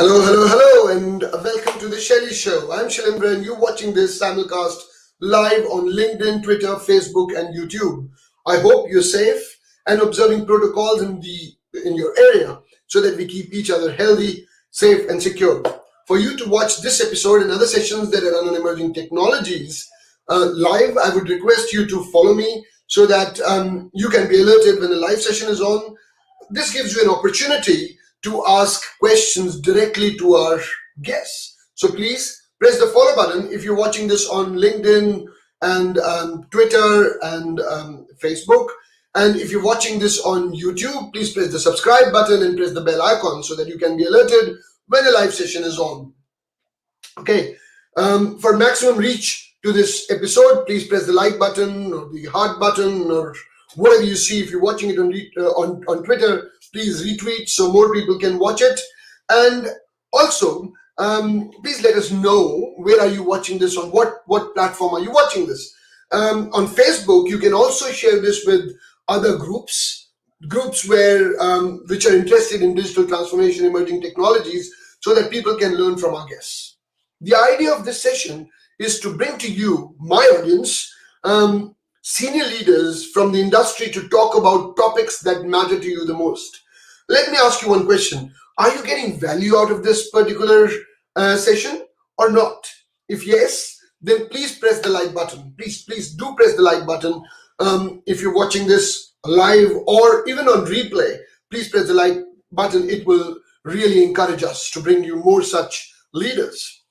Hello, and welcome to the Shelly Show. I'm Shailendra, and you're watching this simulcast live on LinkedIn, Twitter, Facebook, and YouTube. I hope you're safe and observing protocols in your area so that we keep each other healthy, safe, and secure. For you to watch this episode and other sessions that are run on emerging technologies live, I would request you to follow me so that you can be alerted when a live session is on. This gives you an opportunity to ask questions directly to our guests. So please press the follow button if you're watching this on LinkedIn and Twitter and Facebook. And if you're watching this on YouTube, please press the subscribe button and press the bell icon so that you can be alerted when a live session is on. Okay, for maximum reach to this episode, please press the like button or the heart button or whatever you see. If you're watching it on Twitter, please retweet so more people can watch it. And also, please let us know where are you watching this on, what platform are you watching this. On Facebook, you can also share this with other groups where which are interested in digital transformation, emerging technologies, so that people can learn from our guests. The idea of this session is to bring to you, my audience, senior leaders from the industry to talk about topics that matter to you the most. Let me ask you one question. Are you getting value out of this particular session or not? If yes, then please press the like button. Please do press the like button. If you're watching this live or even on replay, please press the like button. It will really encourage us to bring you more such leaders.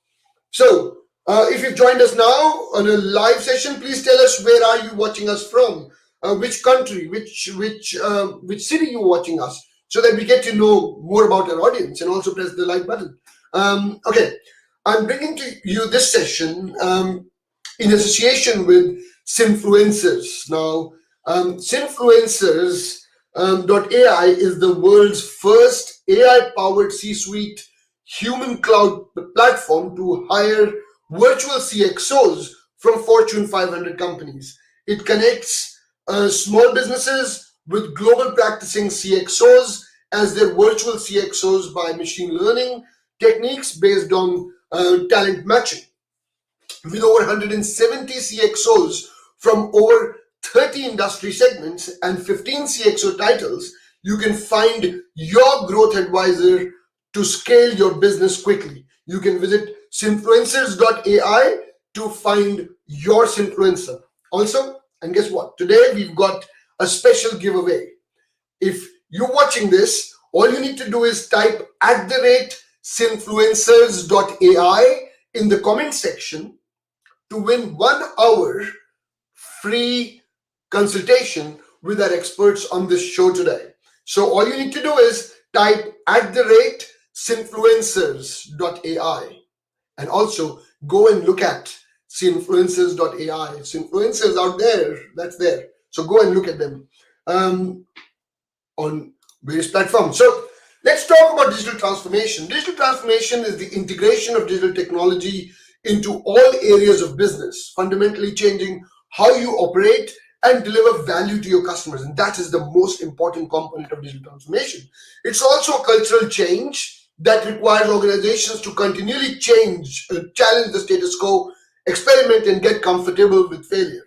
So, if you've joined us now on a live session, please tell us where are you watching us from, which country, which city you're watching us, so that we get to know more about our audience, and also press the like button. Okay, I'm bringing to you this session in association with Cinfluencers. Now, Cinfluencers .ai is the world's first AI-powered C-suite human cloud platform to hire virtual CXOs from Fortune 500 companies. It connects small businesses with global practicing CXOs as their virtual CXOs by machine learning techniques based on talent matching. With over 170 CXOs from over 30 industry segments and 15 CXO titles, you can find your growth advisor to scale your business quickly. You can visit Cinfluencers.ai to find your Cinfluencer. Also, and guess what? Today we've got a special giveaway. If you're watching this, all you need to do is type @Cinfluencers.ai in the comment section to win 1 hour free consultation with our experts on this show today. So all you need to do is type @Cinfluencers.ai. And also go and look at Cinfluencers.ai. Cinfluencers out there, that's there. So go and look at them on various platforms. So let's talk about digital transformation. Digital transformation is the integration of digital technology into all areas of business, fundamentally changing how you operate and deliver value to your customers. And that is the most important component of digital transformation. It's also a cultural change that requires organizations to continually challenge the status quo, experiment, and get comfortable with failure.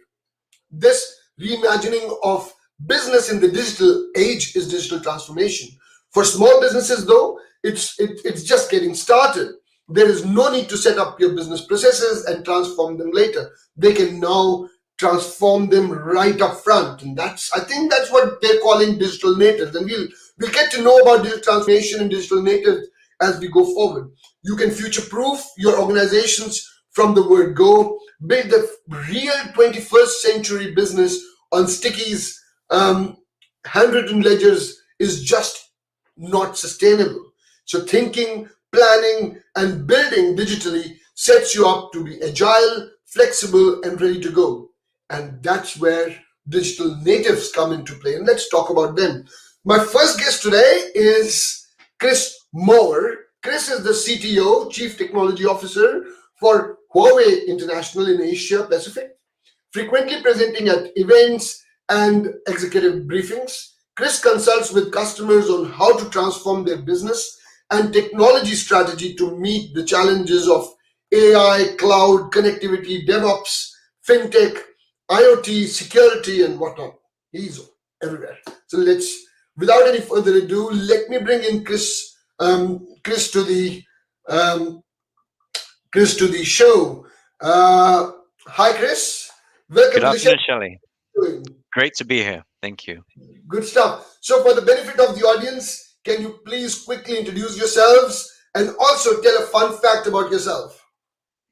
This reimagining of business in the digital age is digital transformation. For small businesses, though, it's just getting started. There is no need to set up your business processes and transform them later. They can now transform them right up front, and I think that's what they're calling digital natives. And we'll get to know about digital transformation and digital natives as we go forward. You can future-proof your organizations from the word go, build the real 21st century business on stickies. Handwritten ledgers is just not sustainable. So thinking, planning, and building digitally sets you up to be agile, flexible, and ready to go. And that's where digital natives come into play. And let's talk about them. My first guest today is Chris Mawer. Chris is the CTO, Chief Technology Officer for Huawei International in Asia Pacific, frequently presenting at events and executive briefings. Chris consults with customers on how to transform their business and technology strategy to meet the challenges of AI, cloud, connectivity, DevOps, fintech, IoT, security, and whatnot. He's everywhere. So without any further ado, let me bring in Chris to the um, Chris to the show. Hi, Chris. Welcome Good to the show. afternoon, Shelley. Great to be here. Thank you. Good stuff. So, for the benefit of the audience, can you please quickly introduce yourselves and also tell a fun fact about yourself?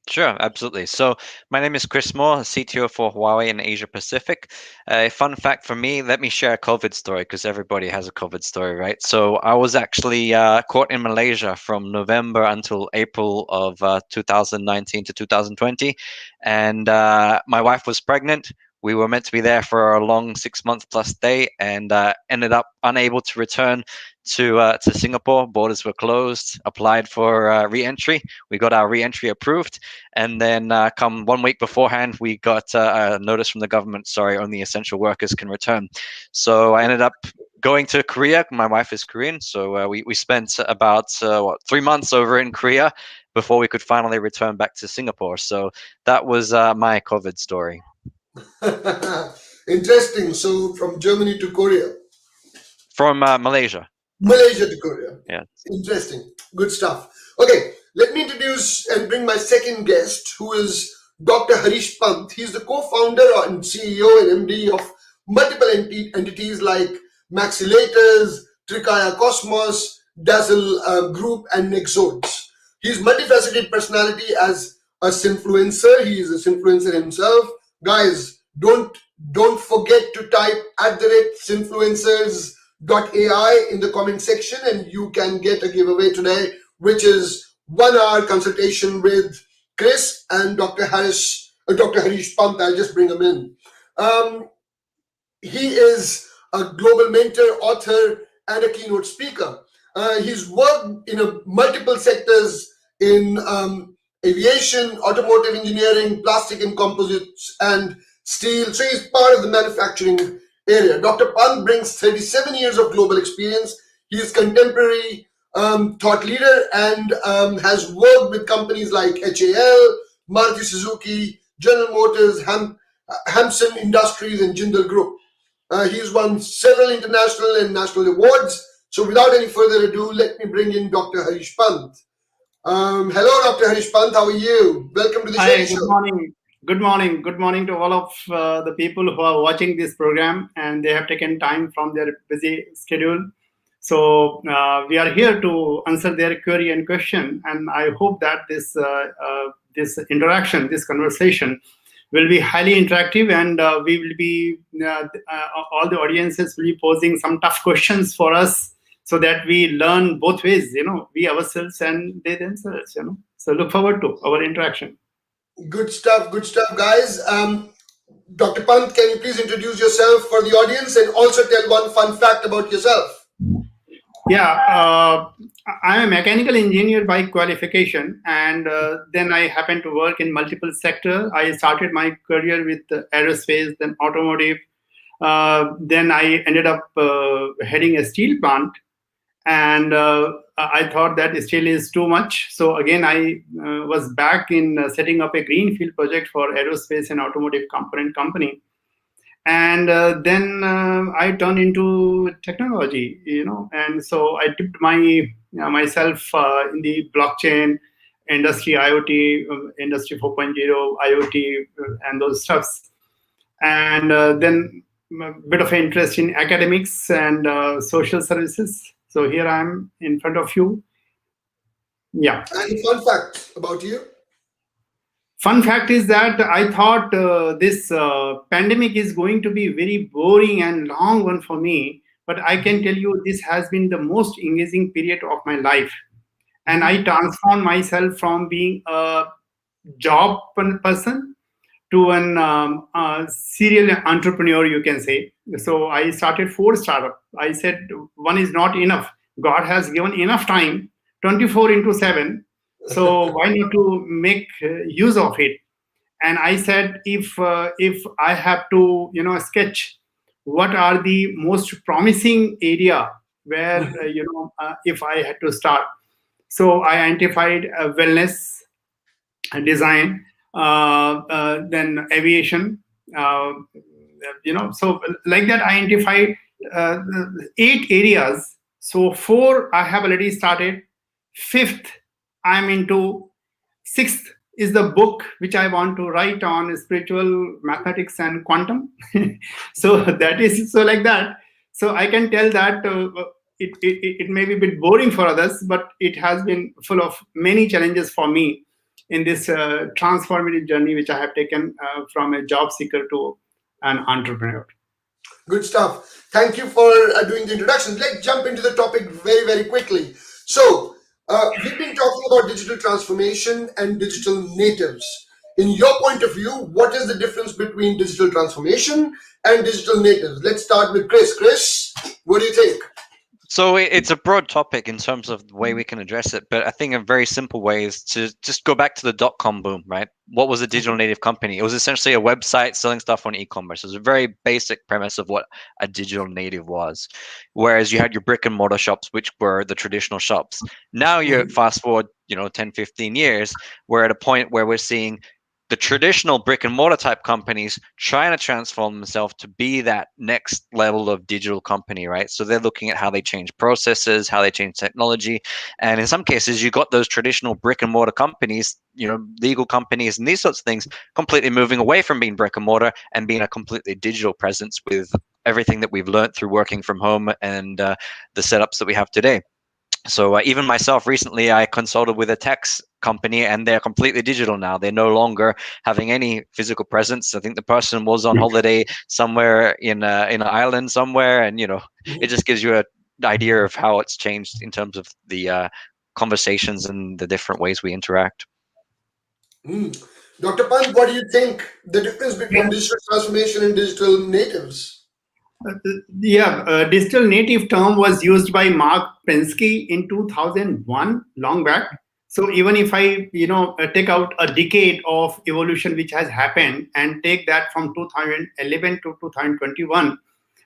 Sure, absolutely. So, my name is Chris Mawer, CTO for Huawei in Asia Pacific. A fun fact for me, let me share a COVID story because everybody has a COVID story, right? So, I was actually caught in Malaysia from November until April of 2019 to 2020. And my wife was pregnant. We were meant to be there for a long 6 month plus stay and ended up unable to return to Singapore. Borders were closed, applied for re-entry. We got our re-entry approved. And then come 1 week beforehand, we got a notice from the government, sorry, only essential workers can return. So I ended up going to Korea. My wife is Korean. So we spent about 3 months over in Korea before we could finally return back to Singapore. So that was my COVID story. Interesting. So, from Germany to Korea. From Malaysia. Malaysia to Korea. Yeah. Interesting. Good stuff. Okay, let me introduce and bring my second guest, who is Dr. Harish Pant. He's the co-founder and CEO and MD of multiple entities like Maxilators, Trikaya Cosmos, Dassel Group, and Nexodes. He's multifaceted personality as a Cinfluencer. He is a Cinfluencer himself. Guys, don't forget to type @Cinfluencers.ai in the comment section, and you can get a giveaway today, which is 1 hour consultation with Chris and Dr. Harish Pant. I'll just bring him in. He is a global mentor, author, and a keynote speaker. He's worked in multiple sectors in aviation, automotive engineering, plastic and composites, and steel. So he's part of the manufacturing area. Dr. Pant brings 37 years of global experience. He is contemporary thought leader and has worked with companies like HAL, Maruti Suzuki, General Motors, Hampson Industries, and Jindal Group. He's won several international and national awards. So without any further ado, let me bring in Dr. Harish Pant. Hello, Dr. Harish Pant. How are you? Welcome to the Hi, show. good morning. Good morning. Good morning to all of the people who are watching this program, and they have taken time from their busy schedule. So we are here to answer their query and question, and I hope that this interaction, this conversation, will be highly interactive, and we will be all the audiences will be posing some tough questions for us, so that we learn both ways. We ourselves and they themselves. So look forward to our interaction. Good stuff, guys. Dr. Pant, can you please introduce yourself for the audience and also tell one fun fact about yourself? Yeah, I'm a mechanical engineer by qualification, and then I happened to work in multiple sectors. I started my career with aerospace, then automotive. Then I ended up heading a steel plant, and I thought that steel is too much. So again, I was back in setting up a greenfield project for aerospace and automotive component company. And then I turned into technology, and so I dipped myself in the blockchain, industry, IoT, industry 4.0, IoT, and those stuffs. And then a bit of interest in academics and social services. So here I am in front of you. Yeah. And fun fact about you? Fun fact is that I thought this pandemic is going to be very boring and long one for me, but I can tell you this has been the most engaging period of my life. And I transformed myself from being a job person to an serial entrepreneur, you can say. So I started 4 startups. I said one is not enough. God has given enough time, 24/7. So why not to make use of it? And I said, if I have to, sketch what are the most promising area where, if I had to start. So I identified wellness, design, then aviation. Uh, so like that, I identified 8 areas. So 4 I have already started. 5th I'm into. 6th is the book which I want to write on spiritual mathematics and quantum. So that is so like that. So I can tell that it may be a bit boring for others, but it has been full of many challenges for me in this transformative journey which I have taken from a job seeker to an entrepreneur. Good stuff. Thank you for doing the introduction. Let's jump into the topic very, very quickly. So, we've been talking about digital transformation and digital natives. In your point of view, what is the difference between digital transformation and digital natives? Let's start with Chris. Chris, what do you think? So it's a broad topic in terms of the way we can address it, but I think a very simple way is to just go back to the dot-com boom, right? What was a digital native company? It was essentially a website selling stuff on e-commerce. It was a very basic premise of what a digital native was. Whereas you had your brick and mortar shops, which were the traditional shops. Now you fast forward, 10, 15 years, we're at a point where we're seeing the traditional brick and mortar type companies trying to transform themselves to be that next level of digital company, right? So they're looking at how they change processes, how they change technology. And in some cases, you got those traditional brick and mortar companies, legal companies and these sorts of things completely moving away from being brick and mortar and being a completely digital presence with everything that we've learned through working from home and the setups that we have today. So even myself, recently, I consulted with a tax company and they're completely digital now. They're no longer having any physical presence. I think the person was on holiday somewhere in an island somewhere. And, it just gives you an idea of how it's changed in terms of the conversations and the different ways we interact. Dr. Pant, what do you think the difference between digital transformation and digital natives? Digital native term was used by Mark Pensky in 2001, long back. So even if I, take out a decade of evolution which has happened and take that from 2011 to 2021,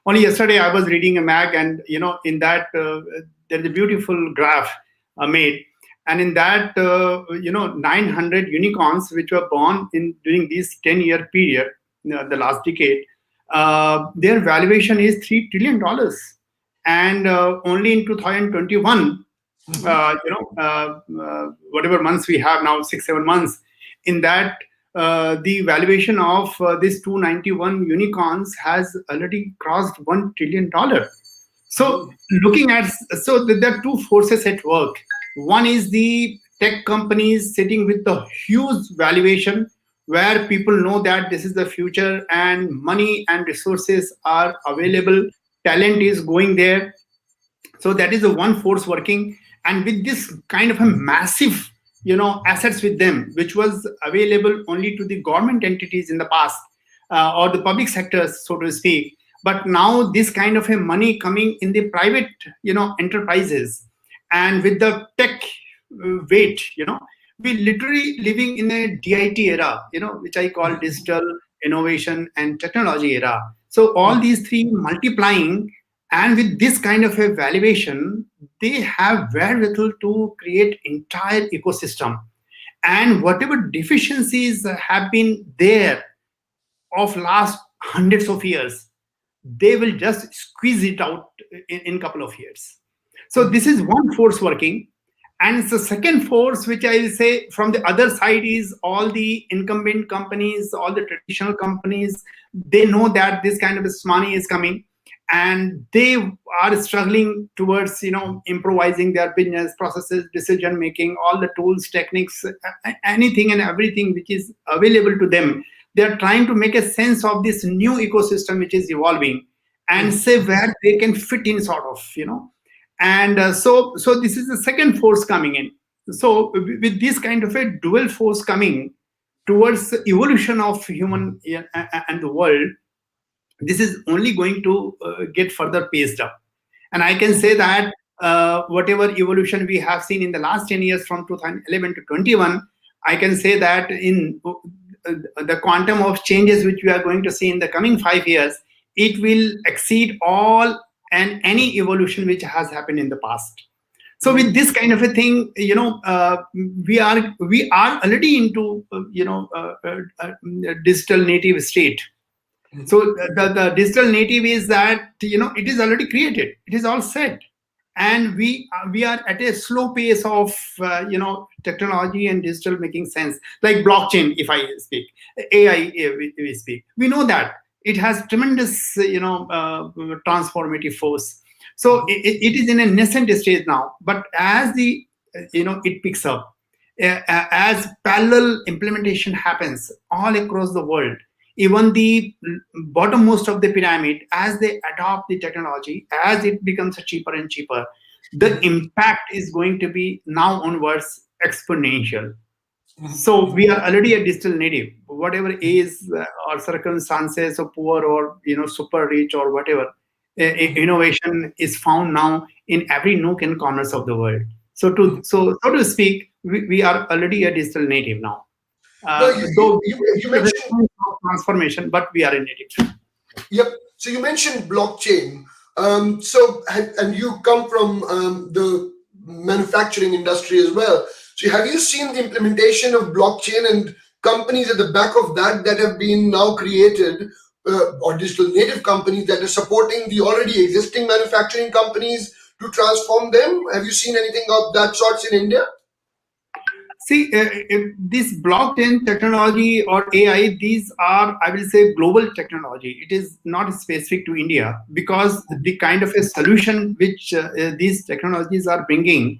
only yesterday I was reading a mag and, in that there's a beautiful graph made. And in that, 900 unicorns which were born during this 10-year period, the last decade, their valuation is $3 trillion. And only in 2021, whatever months we have now, 6-7 months, in that the valuation of these 291 unicorns has already crossed $1 trillion. So there are two forces at work. One is the tech companies sitting with the huge valuation, where people know that this is the future and money and resources are available, talent is going there. So that is the one force working. And with this kind of a massive, assets with them, which was available only to the government entities in the past, or the public sectors, so to speak. But now this kind of a money coming in the private, enterprises, and with the tech weight, we literally living in a DIT era, which I call digital innovation and technology era. So all these three multiplying, and with this kind of a valuation, they have wherewithal to create entire ecosystem. And whatever deficiencies have been there of last hundreds of years, they will just squeeze it out in a couple of years. So this is one force working. And it's the second force, which I will say from the other side, is all the incumbent companies, all the traditional companies. They know that this kind of money is coming, and they are struggling towards, improvising their business processes, decision making, all the tools, techniques, anything and everything which is available to them. They are trying to make a sense of this new ecosystem which is evolving, and say where they can fit in, sort of, And so this is the second force coming in. So with this kind of a dual force coming towards the evolution of human and the world, this is only going to get further paced up. And I can say that whatever evolution we have seen in the last 10 years from 2011 to 21, I can say that in the quantum of changes which we are going to see in the coming 5 years, it will exceed all and any evolution which has happened in the past. So with this kind of a thing, we are already into digital native state. So the digital native is that it is already created, it is all set, and we are at a slow pace of technology and digital making sense. Like blockchain, if I speak, AI, we speak, we know that it has tremendous transformative force. So it is in a nascent stage now, but as it picks up, as parallel implementation happens all across the world, even the bottommost of the pyramid, as they adopt the technology, as it becomes cheaper and cheaper, the impact is going to be now onwards exponential. So we are already a digital native, whatever is or circumstances of poor or super rich or whatever. Innovation is found now in every nook and corners of the world. So to speak, we are already a digital native now. No, Though you mentioned transformation, but we are a native. Yep. So you mentioned blockchain. And you come from the manufacturing industry as well. So have you seen the implementation of blockchain and companies at the back of that have been now created, or digital native companies that are supporting the already existing manufacturing companies to transform them? Have you seen anything of that sorts in India? See, this blockchain technology or AI, these are, I will say, global technology. It is not specific to India, because the kind of a solution which these technologies are bringing,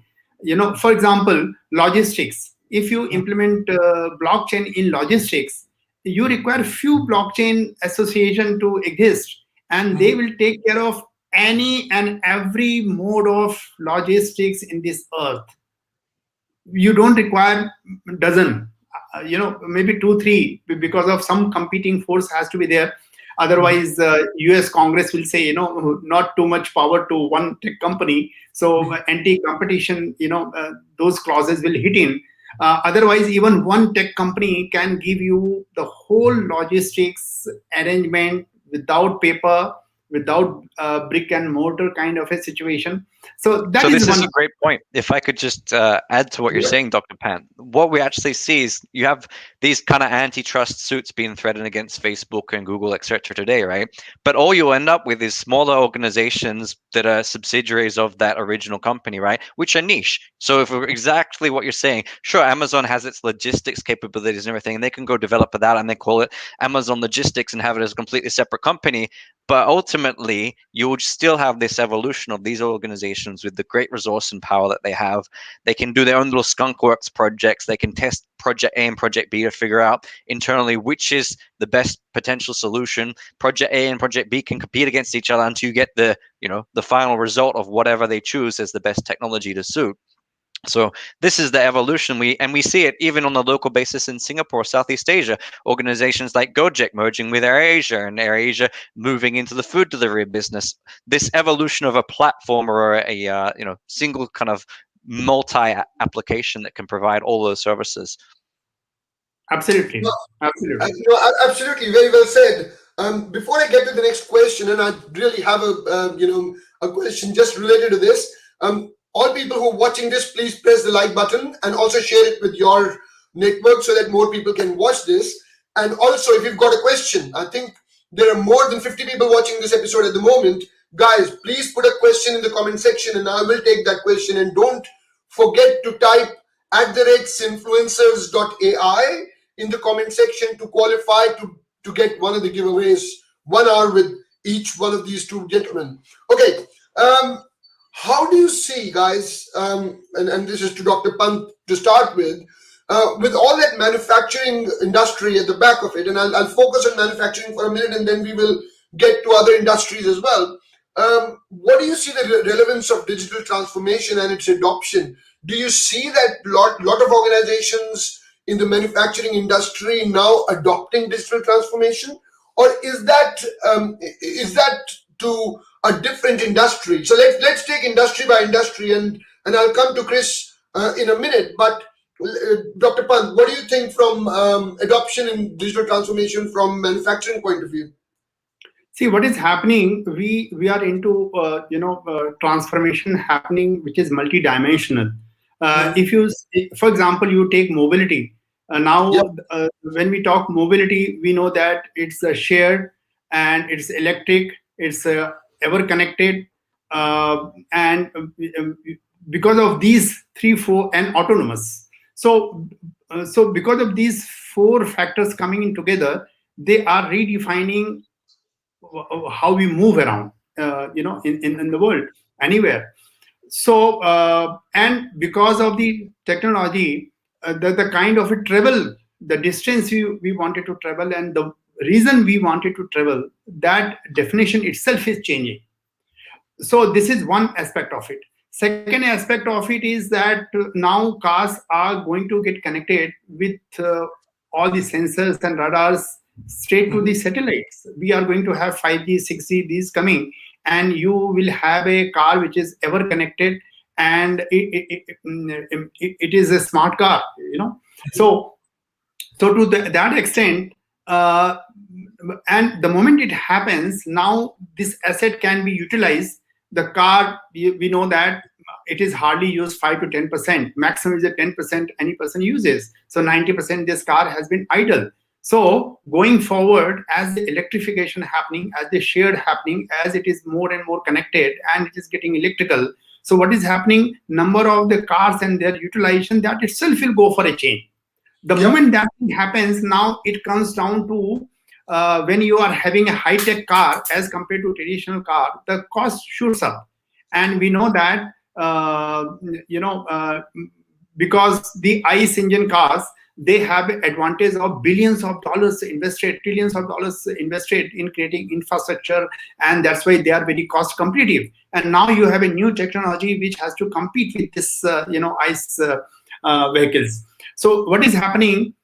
for example, logistics. If you implement blockchain in logistics, you require few blockchain association to exist, and they will take care of any and every mode of logistics in this earth. You don't require dozen, maybe 2 3, because of some competing force has to be there. Otherwise US Congress will say not too much power to one tech company, so anti-competition, those clauses will hit in. Otherwise, even one tech company can give you the whole logistics arrangement without paper, without brick and mortar kind of a situation. So that So is this is one. a great point. If I could just add to what you're saying, Dr. Pant, what we actually see is you have these kind of antitrust suits being threatened against Facebook and Google, etc. today, right? But all you end up with is smaller organizations that are subsidiaries of that original company, right? Which are niche. So if we're exactly what you're saying, sure, Amazon has its logistics capabilities and everything, and they can go develop that and they call it Amazon Logistics and have it as a completely separate company. But ultimately, you would still have this evolution of these organizations with the great resource and power that they have. They can do their own little skunkworks projects. They can test project A and project B to figure out internally which is the best potential solution. Project A and project B can compete against each other until you get the final result of whatever they choose as the best technology to suit. So this is the evolution we see it even on the local basis in Singapore, Southeast Asia. Organizations like Gojek merging with AirAsia, and AirAsia moving into the food delivery business. This evolution of a platform or a single kind of multi-application that can provide all those services. Absolutely. Absolutely, very well said. Before I get to the next question, and I really have a question just related to this. All people who are watching this, please press the like button and also share it with your network so that more people can watch this. And also, if you've got a question, I think there are more than 50 people watching this episode at the moment. Guys, please put a question in the comment section and I will take that question. And don't forget to type @Cinfluencers.ai in the comment section to qualify to get one of the giveaways, 1 hour with each one of these two gentlemen. Okay. How do you see, guys, and this is to Dr. Pant to start with all that manufacturing industry at the back of it, and I'll focus on manufacturing for a minute and then we will get to other industries as well. What do you see the relevance of digital transformation and its adoption? Do you see that lot of organizations in the manufacturing industry now adopting digital transformation? Or is that to a different industry? So let's take industry by industry, and I'll come to Chris in a minute. But Dr. Pant, what do you think from adoption and digital transformation from manufacturing point of view? See what is happening. We are into transformation happening, which is multidimensional. If you, for example, you take mobility. Yep. Now, when we talk mobility, we know that it's shared and it's electric, it's ever connected, and because of these three, four, and autonomous. So because of these four factors coming in together, they are redefining how we move around, in the world, anywhere. So, and because of the technology, the kind of a travel, the distance we wanted to travel, and the reason we wanted to travel, that definition itself is changing. So this is one aspect of it. Second aspect of it is that now cars are going to get connected with all the sensors and radars straight to the satellites. We are going to have 5G, 6G, these coming, and you will have a car which is ever connected, and it is a smart car, so to that extent, and the moment it happens, now this asset can be utilized. The car, we know that it is hardly used 5 to 10%. Maximum is a 10% any person uses. So 90% this car has been idle. So going forward, as the electrification happening, as the shared happening, as it is more and more connected and it is getting electrical. So what is happening? Number of the cars and their utilization, that itself will go for a change. The moment that happens, now it comes down to when you are having a high-tech car as compared to traditional car, the cost shoots up. And we know that, because the ICE engine cars, they have advantage of billions of dollars invested, trillions of dollars invested in creating infrastructure, and that's why they are very cost competitive. And now you have a new technology which has to compete with this, ICE vehicles. So what is happening?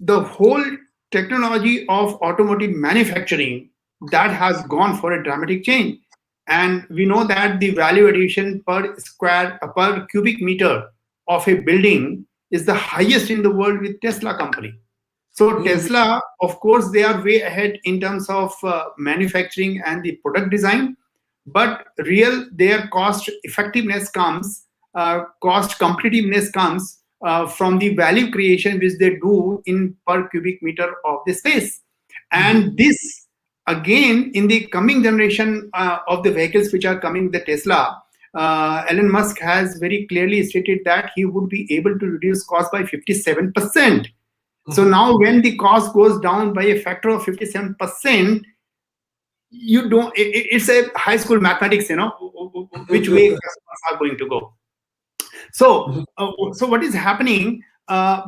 The whole technology of automotive manufacturing, that has gone for a dramatic change. And we know that the value addition per cubic meter of a building is the highest in the world with Tesla company. So Tesla, of course, they are way ahead in terms of manufacturing and the product design, but their cost effectiveness comes, cost competitiveness comes from the value creation which they do in per cubic meter of the space. And this, again, in the coming generation of the vehicles which are coming, the Tesla, Elon Musk has very clearly stated that he would be able to reduce cost by 57%. So now when the cost goes down by a factor of 57%, you don't, it's a high school mathematics, which way customers are going to go. So, so what is happening,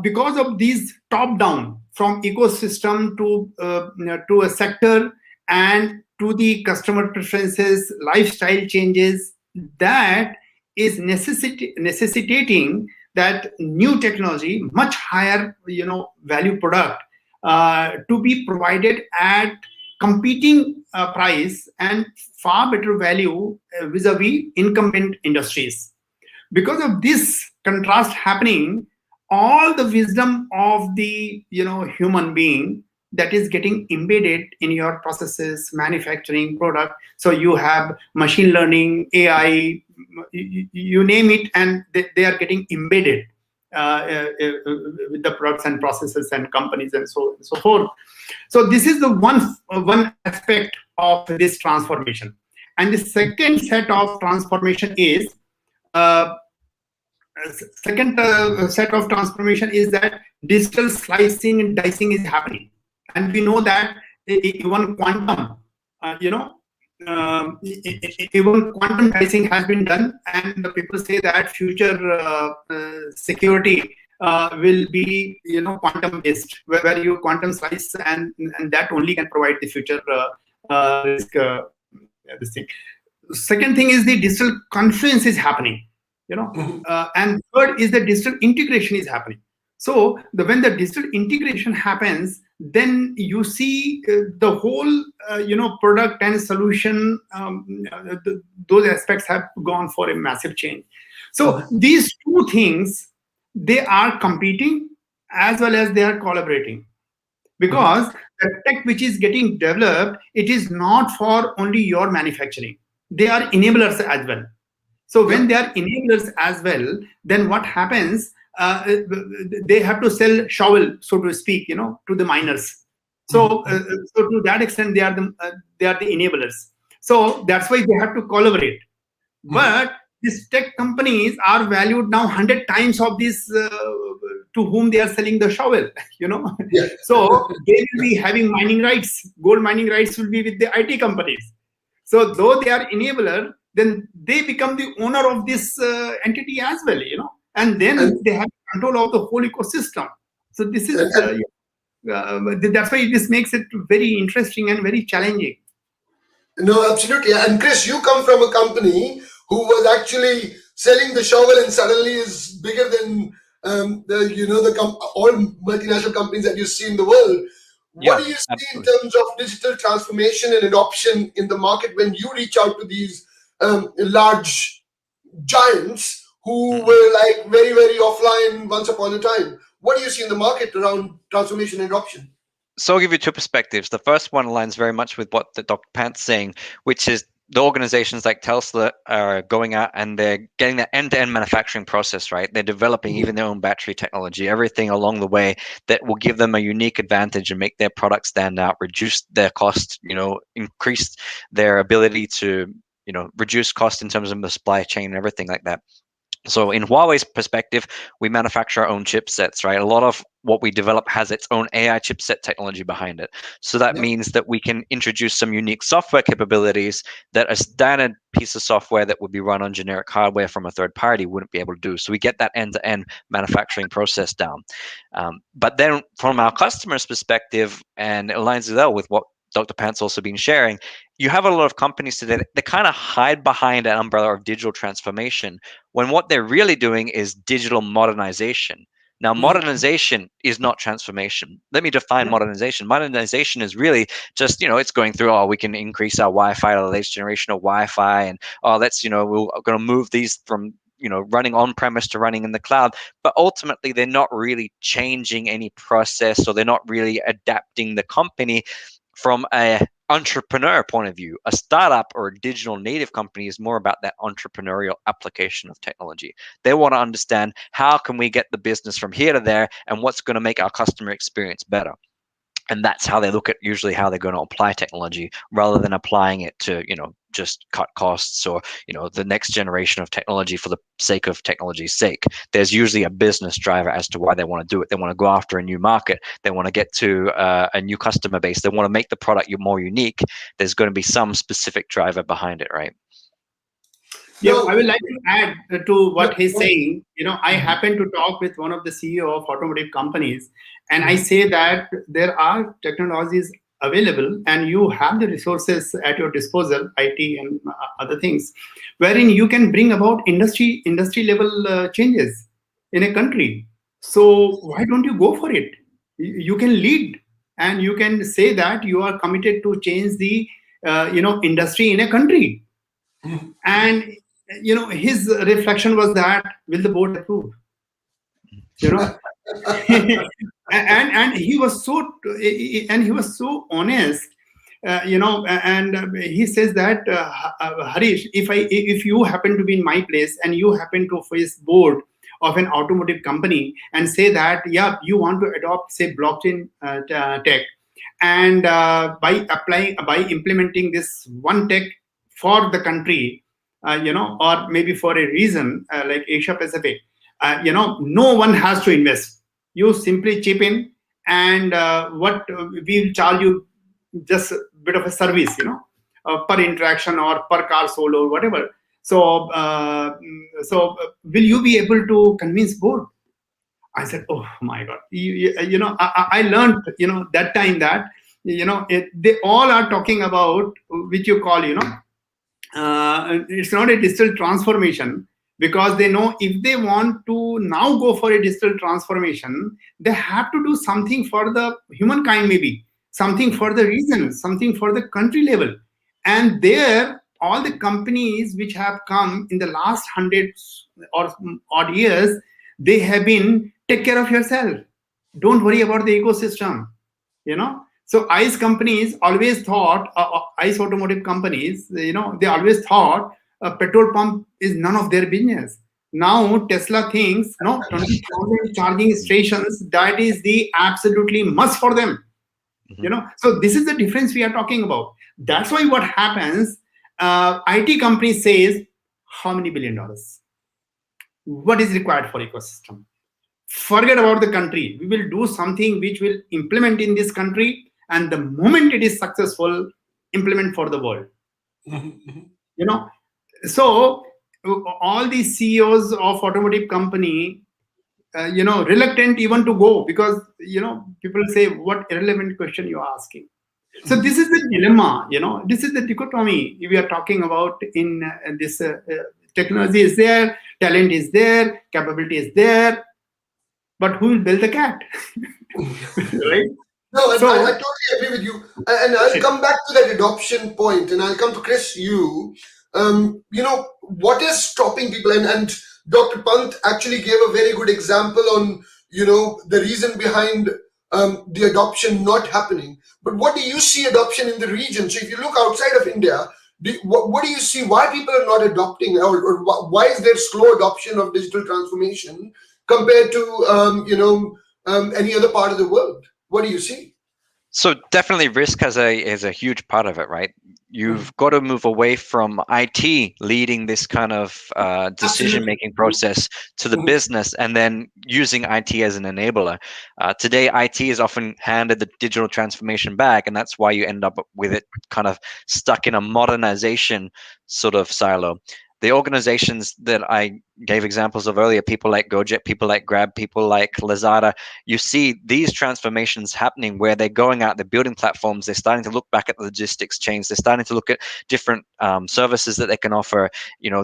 because of these top-down, from ecosystem to a sector and to the customer preferences, lifestyle changes, that is necessitating that new technology, much higher, value product, to be provided at competing price and far better value vis-a-vis incumbent industries. Because of this contrast happening, all the wisdom of the human being, that is getting embedded in your processes, manufacturing, product. So you have machine learning, AI, you name it, and they are getting embedded with the products and processes and companies and so on and so forth. So this is the one aspect of this transformation. And the second set of transformation is that digital slicing and dicing is happening. And we know that even quantum, even quantum dicing has been done, and the people say that future security will be quantum based, where you quantum slice, and that only can provide the future risk. This thing. Second thing is the digital confluence is happening, and third is the digital integration is happening. So when the digital integration happens, then you see the whole product and solution, those aspects have gone for a massive change. So these two things, they are competing as well as they are collaborating. because the tech which is getting developed, it is not for only your manufacturing. They are enablers as well. So when they are enablers as well, then what happens? They have to sell shovel, so to speak, to the miners. So, so to that extent, they are the enablers. So that's why they have to collaborate. But these tech companies are valued now 100 times of this to whom they are selling the shovel. So they will be having mining rights. Gold mining rights will be with the IT companies. So though they are enabler, then they become the owner of this entity as well, and then they have control of the whole ecosystem. So this is that's why this makes it very interesting and very challenging. No, absolutely. And Chris, you come from a company who was actually selling the shovel and suddenly is bigger than all multinational companies that you see in the world. What do you see in terms of digital transformation and adoption in the market when you reach out to these large giants who were like very, very offline once upon a time? What do you see in the market around transformation and adoption? So I'll give you two perspectives. The first one aligns very much with what Dr. Pant's saying, which is the organizations like Tesla are going out and they're getting the end-to-end manufacturing process, right? They're developing even their own battery technology, everything along the way that will give them a unique advantage and make their product stand out, reduce their cost, increase their ability to, reduce cost in terms of the supply chain and everything like that. So in Huawei's perspective, we manufacture our own chipsets, right? A lot of what we develop has its own AI chipset technology behind it. So that means that we can introduce some unique software capabilities that a standard piece of software that would be run on generic hardware from a third party wouldn't be able to do. So we get that end-to-end manufacturing process down. But then from our customer's perspective, and it aligns well with what Dr. Pant's also been sharing, you have a lot of companies today that kind of hide behind an umbrella of digital transformation when what they're really doing is digital modernization. Now, modernization is not transformation. Let me define modernization. Modernization is really just, it's going through, we can increase our Wi-Fi to the latest generation of Wi-Fi, and we're going to move these from running on-premise to running in the cloud. But ultimately, they're not really changing any process, or they're not really adapting the company from a entrepreneur point of view. A startup or a digital native company is more about that entrepreneurial application of technology. They want to understand, how can we get the business from here to there, and what's going to make our customer experience better. And that's how they look at usually how they're going to apply technology, rather than applying it to, just cut costs or, the next generation of technology for the sake of technology's sake. There's usually a business driver as to why they want to do it. They want to go after a new market. They want to get to a new customer base. They want to make the product more unique. There's going to be some specific driver behind it, right? Yeah, I would like to add to what he's saying. I happen to talk with one of the CEO of automotive companies, and I say that there are technologies available and you have the resources at your disposal, IT and other things, wherein you can bring about industry level changes in a country. So why don't you go for it? You can lead, and you can say that you are committed to change the industry in a country. And his reflection was that, will the board approve? and he was so honest, and he says that, Harish, if you happen to be in my place and you happen to face board of an automotive company and say that, you want to adopt, say, blockchain tech, and by implementing this one tech for the country, or maybe for a reason like Asia Pacific, no one has to invest. You simply chip in, and what we'll charge you, just a bit of a service, per interaction or per car sold or whatever. So, will you be able to convince board? I said, oh my God, I learned, that time that, they all are talking about, which you call, it's not a digital transformation, because they know if they want to now go for a digital transformation, they have to do something for the humankind, maybe something for the region, something for the country level. And there, all the companies which have come in the last 100 or odd years, they have been, take care of yourself. Don't worry about the ecosystem. So ICE companies always thought, ICE automotive companies, they always thought a petrol pump is none of their business. Now Tesla thinks, no, 20,000 charging stations, that is the absolutely must for them. So this is the difference we are talking about. That's why what happens, IT company says, how many $1 billion? What is required for ecosystem? Forget about the country. We will do something which will implement in this country, and the moment it is successful, implement for the world. So all these CEOs of automotive company, reluctant even to go, because people say, what irrelevant question you are asking. So this is the dilemma. This is the dichotomy we are talking about in this. Technology is there, talent is there, capability is there, but who will build the cat? Right? No, and So, I totally agree with you. And I'll come back to that adoption point, and I'll come to Chris, you. What is stopping people? And Dr. Pant actually gave a very good example on, the reason behind the adoption not happening. But what do you see adoption in the region? So if you look outside of India, what do you see? Why people are not adopting, or why is there slow adoption of digital transformation compared to, any other part of the world? What do you see? So definitely risk is a huge part of it, right? You've got to move away from IT leading this kind of decision-making process to the business, and then using IT as an enabler. Today, IT is often handed the digital transformation bag, and that's why you end up with it kind of stuck in a modernization sort of silo. The organizations that I gave examples of earlier, people like Gojek, people like Grab, people like Lazada, you see these transformations happening where they're going out, they're building platforms, they're starting to look back at the logistics chains, they're starting to look at different services that they can offer.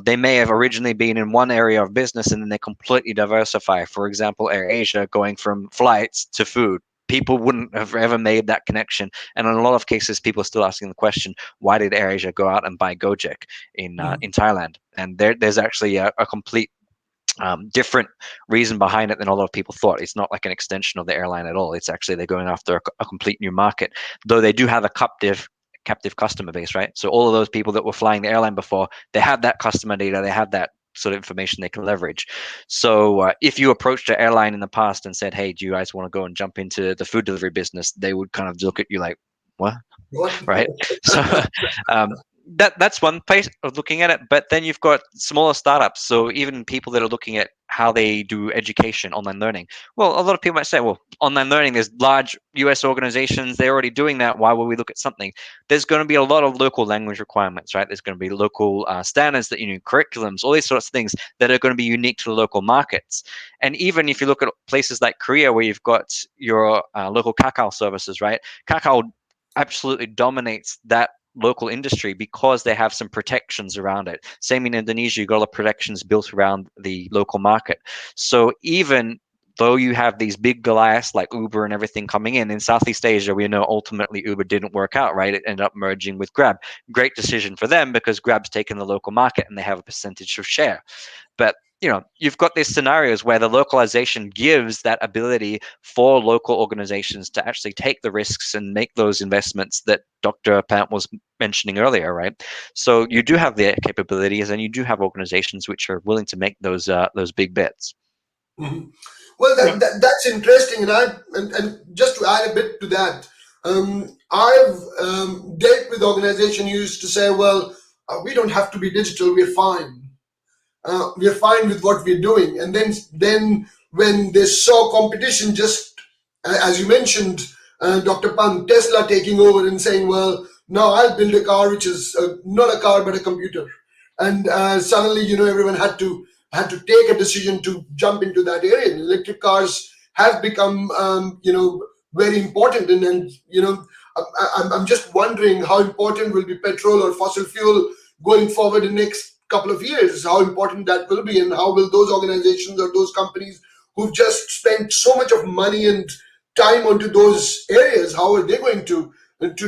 They may have originally been in one area of business and then they completely diversify. For example, AirAsia going from flights to food. People wouldn't have ever made that connection. And in a lot of cases, people are still asking the question, why did AirAsia go out and buy Gojek in Thailand? And there's actually a complete different reason behind it than a lot of people thought. It's not like an extension of the airline at all. It's actually they're going after a complete new market, though they do have a captive customer base, right? So all of those people that were flying the airline before, they have that customer data, they have that sort of information they can leverage. So if you approached an airline in the past and said, hey, do you guys want to go and jump into the food delivery business? They would kind of look at you like, what? Right? So that's one place of looking at it. But then you've got smaller startups. So even people that are looking at how they do education, online learning. Well, a lot of people might say, well, online learning, there's large US organizations, they're already doing that. Why would we look at something? There's going to be a lot of local language requirements, right? There's going to be local standards that you need, curriculums, all these sorts of things that are going to be unique to the local markets. And even if you look at places like Korea, where you've got your local Kakao services, right? Kakao absolutely dominates that local industry because they have some protections around it. Same in Indonesia, you've got a lot of protections built around the local market. So even though you have these big Goliaths like Uber and everything coming in Southeast Asia, we know ultimately Uber didn't work out, right? It ended up merging with Grab. Great decision for them because Grab's taken the local market and they have a percentage of share. But you've got these scenarios where the localization gives that ability for local organizations to actually take the risks and make those investments that Dr. Pant was mentioning earlier, right? So you do have the capabilities and you do have organizations which are willing to make those big bets. Mm-hmm. Well, that's interesting, and just to add a bit to that, I've dealt with organizations who used to say, well, we don't have to be digital, we're fine. We're fine with what we're doing. And then when they saw competition, just as you mentioned, Dr. Pant, Tesla taking over and saying, well, now I'll build a car which is not a car but a computer. And suddenly, everyone had to take a decision to jump into that area. And electric cars have become, very important. And I'm just wondering how important will be petrol or fossil fuel going forward in the next couple of years, how important that will be, and how will those organizations or those companies who've just spent so much of money and time onto those areas, how are they going to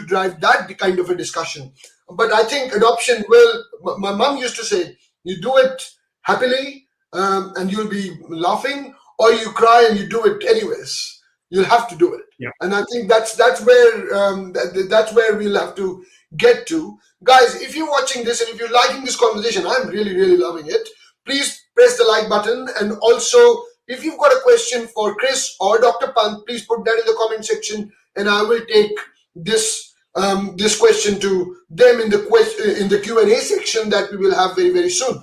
drive that kind of a discussion? But I think adoption will, my mom used to say, you do it happily and you'll be laughing, or you cry and you do it anyways. You'll have to do it. Yeah. And I think that's where we'll have to get to. Guys, if you're watching this and if you're liking this conversation, I'm really, really loving it. Please press the like button. And also, if you've got a question for Chris or Dr. Pant, please put that in the comment section, and I will take this this question to them in the Q&A section that we will have very, very soon.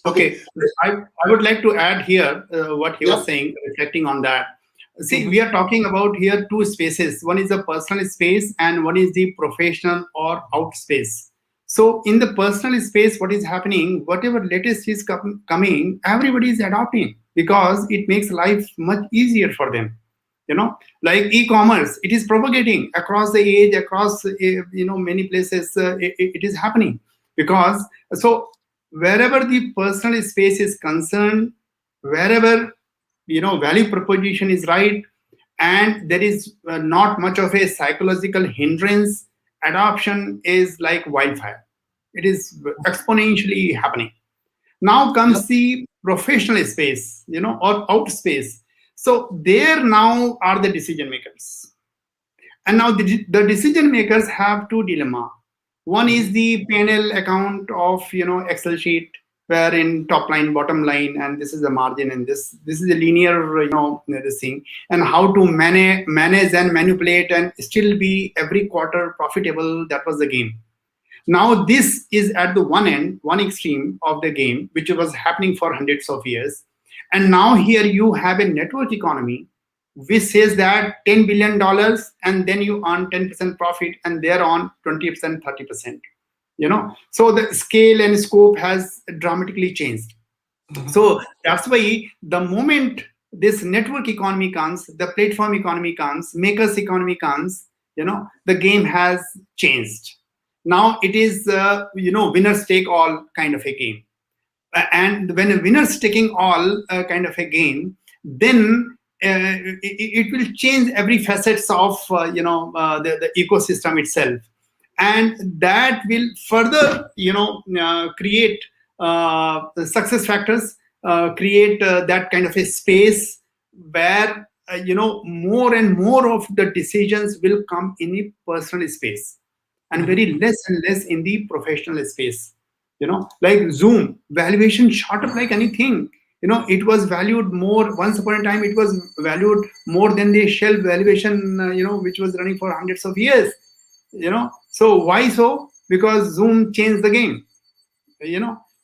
Okay, I would like to add here what he Yeah. was saying, reflecting on that. See, we are talking about here two spaces. One is the personal space and one is the professional or out space. So in the personal space, what is happening, whatever latest is coming, everybody is adopting because it makes life much easier for them. You know, like e-commerce, it is propagating across the age, across, many places, it is happening. Because, so wherever the personal space is concerned, wherever value proposition is right, and there is not much of a psychological hindrance, adoption is like wildfire. It is exponentially happening. Now comes the professional space, or out space. So there now are the decision makers, and now the decision makers have two dilemma. One is the P&L account of Excel sheet, where in top line, bottom line, and this is the margin, and this is a linear this thing, and how to manage and manipulate and still be every quarter profitable. That was the game. Now this is at the one extreme of the game, which was happening for hundreds of years, and now here you have a network economy which says that $10 billion, and then you earn 10% profit, and thereon 20%, 30%. So the scale and scope has dramatically changed. So that's why the moment this network economy comes, the platform economy comes, makers economy comes, the game has changed. Now it is winners take all kind of a game. And when a winner's taking all kind of a game, then it will change every facets of the ecosystem itself, and that will further create the success factors, create that kind of a space where more and more of the decisions will come in a personal space, and very less and less in the professional space. Like Zoom valuation shot up like anything. It was valued more. Once upon a time, it was valued more than the Shell valuation, which was running for hundreds of years. So why so? Because Zoom changed the game.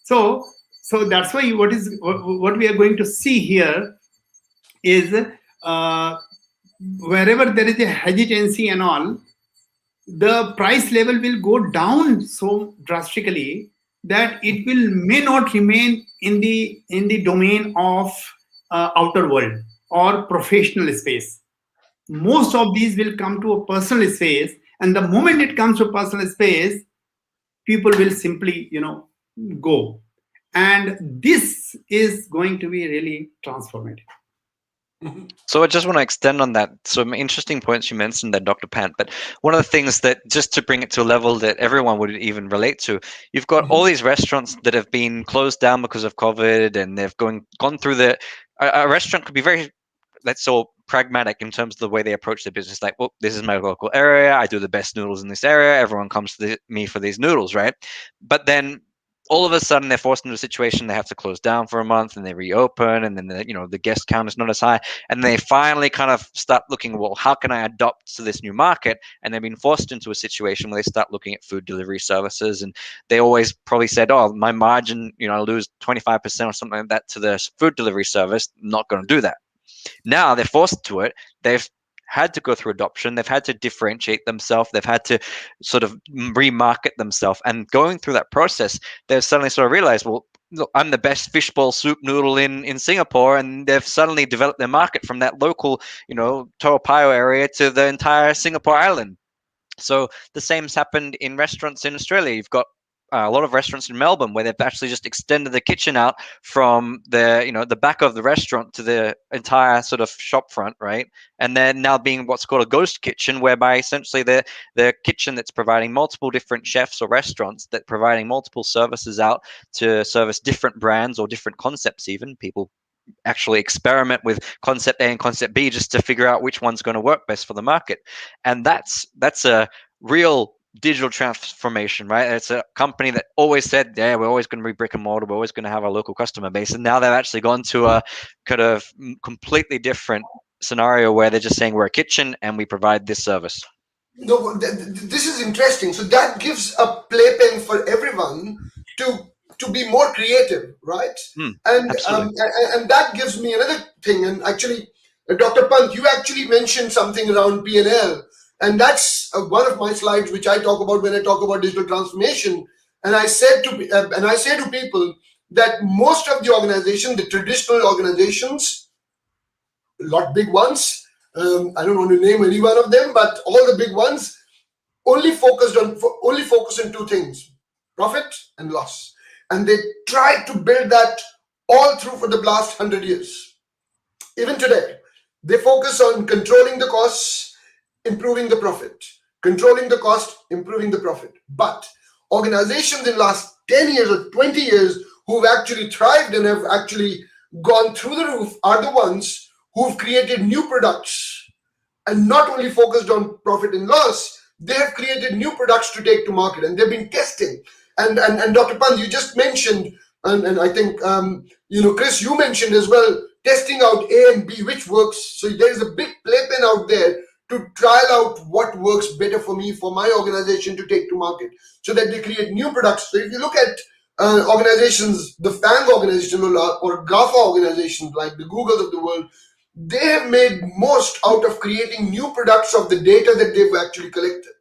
So that's why what we are going to see here is wherever there is a hesitancy and all, the price level will go down so drastically that it may not remain in the domain of outer world or professional space. Most of these will come to a personal space, and the moment it comes to personal space, people will simply go, and this is going to be really transformative. So I just want to extend on that. Some interesting points you mentioned there, Dr. Pant. But one of the things that, just to bring it to a level that everyone would even relate to, you've got all these restaurants that have been closed down because of COVID, and they've gone through a restaurant could be very, let's say, pragmatic in terms of the way they approach their business. Like, well, this is my local area. I do the best noodles in this area. Everyone comes to me for these noodles, right? But then all of a sudden they're forced into a situation they have to close down for a month, and they reopen, and then the guest count is not as high, and they finally kind of start looking, well, how can I adapt to this new market? And they've been forced into a situation where they start looking at food delivery services, and they always probably said, oh, my margin, I lose 25% or something like that to the food delivery service. I'm not going to do that. Now they're forced to it. They've had to go through adoption. They've had to differentiate themselves. They've had to sort of remarket themselves. And going through that process, they've suddenly sort of realized, well, look, I'm the best fishbowl soup noodle in Singapore. And they've suddenly developed their market from that local, Toa Payoh area to the entire Singapore island. So the same's happened in restaurants in Australia. You've got a lot of restaurants in Melbourne where they've actually just extended the kitchen out from the back of the restaurant to the entire sort of shop front, right? And they're now being what's called a ghost kitchen, whereby essentially the kitchen that's providing multiple different chefs or restaurants that providing multiple services out to service different brands or different concepts. Even people actually experiment with concept A and concept B just to figure out which one's going to work best for the market. And that's a real digital transformation, right? It's a company that always said, yeah, we're always going to be brick and mortar, we're always going to have our local customer base, and now they've actually gone to a kind of completely different scenario where they're just saying we're a kitchen and we provide this service. No, this is interesting. So that gives a playpen for everyone to be more creative, right? And and that gives me another thing. And actually, Dr. Pant, you actually mentioned something around P&L, and that's one of my slides which I talk about when I talk about digital transformation. And I said and I say to people that most of the organizations, the traditional organizations, a lot big ones, I don't want to name any one of them, but all the big ones only focus on two things: profit and loss. And they try to build that all through for the last 100 years. Even today, they focus on controlling the costs, improving the profit, controlling the cost, improving the profit. But organizations in the last 10 years or 20 years who've actually thrived and have actually gone through the roof are the ones who've created new products and not only focused on profit and loss. They have created new products to take to market, and they've been testing. And Dr. Pant, you just mentioned, and I think Chris, you mentioned as well, testing out A and B, which works. So there's a big playpen out there to trial out what works better for me, for my organization to take to market, so that they create new products. So if you look at organizations, the FANG organization or GAFA organizations like the Googles of the world, they have made most out of creating new products of the data that they've actually collected.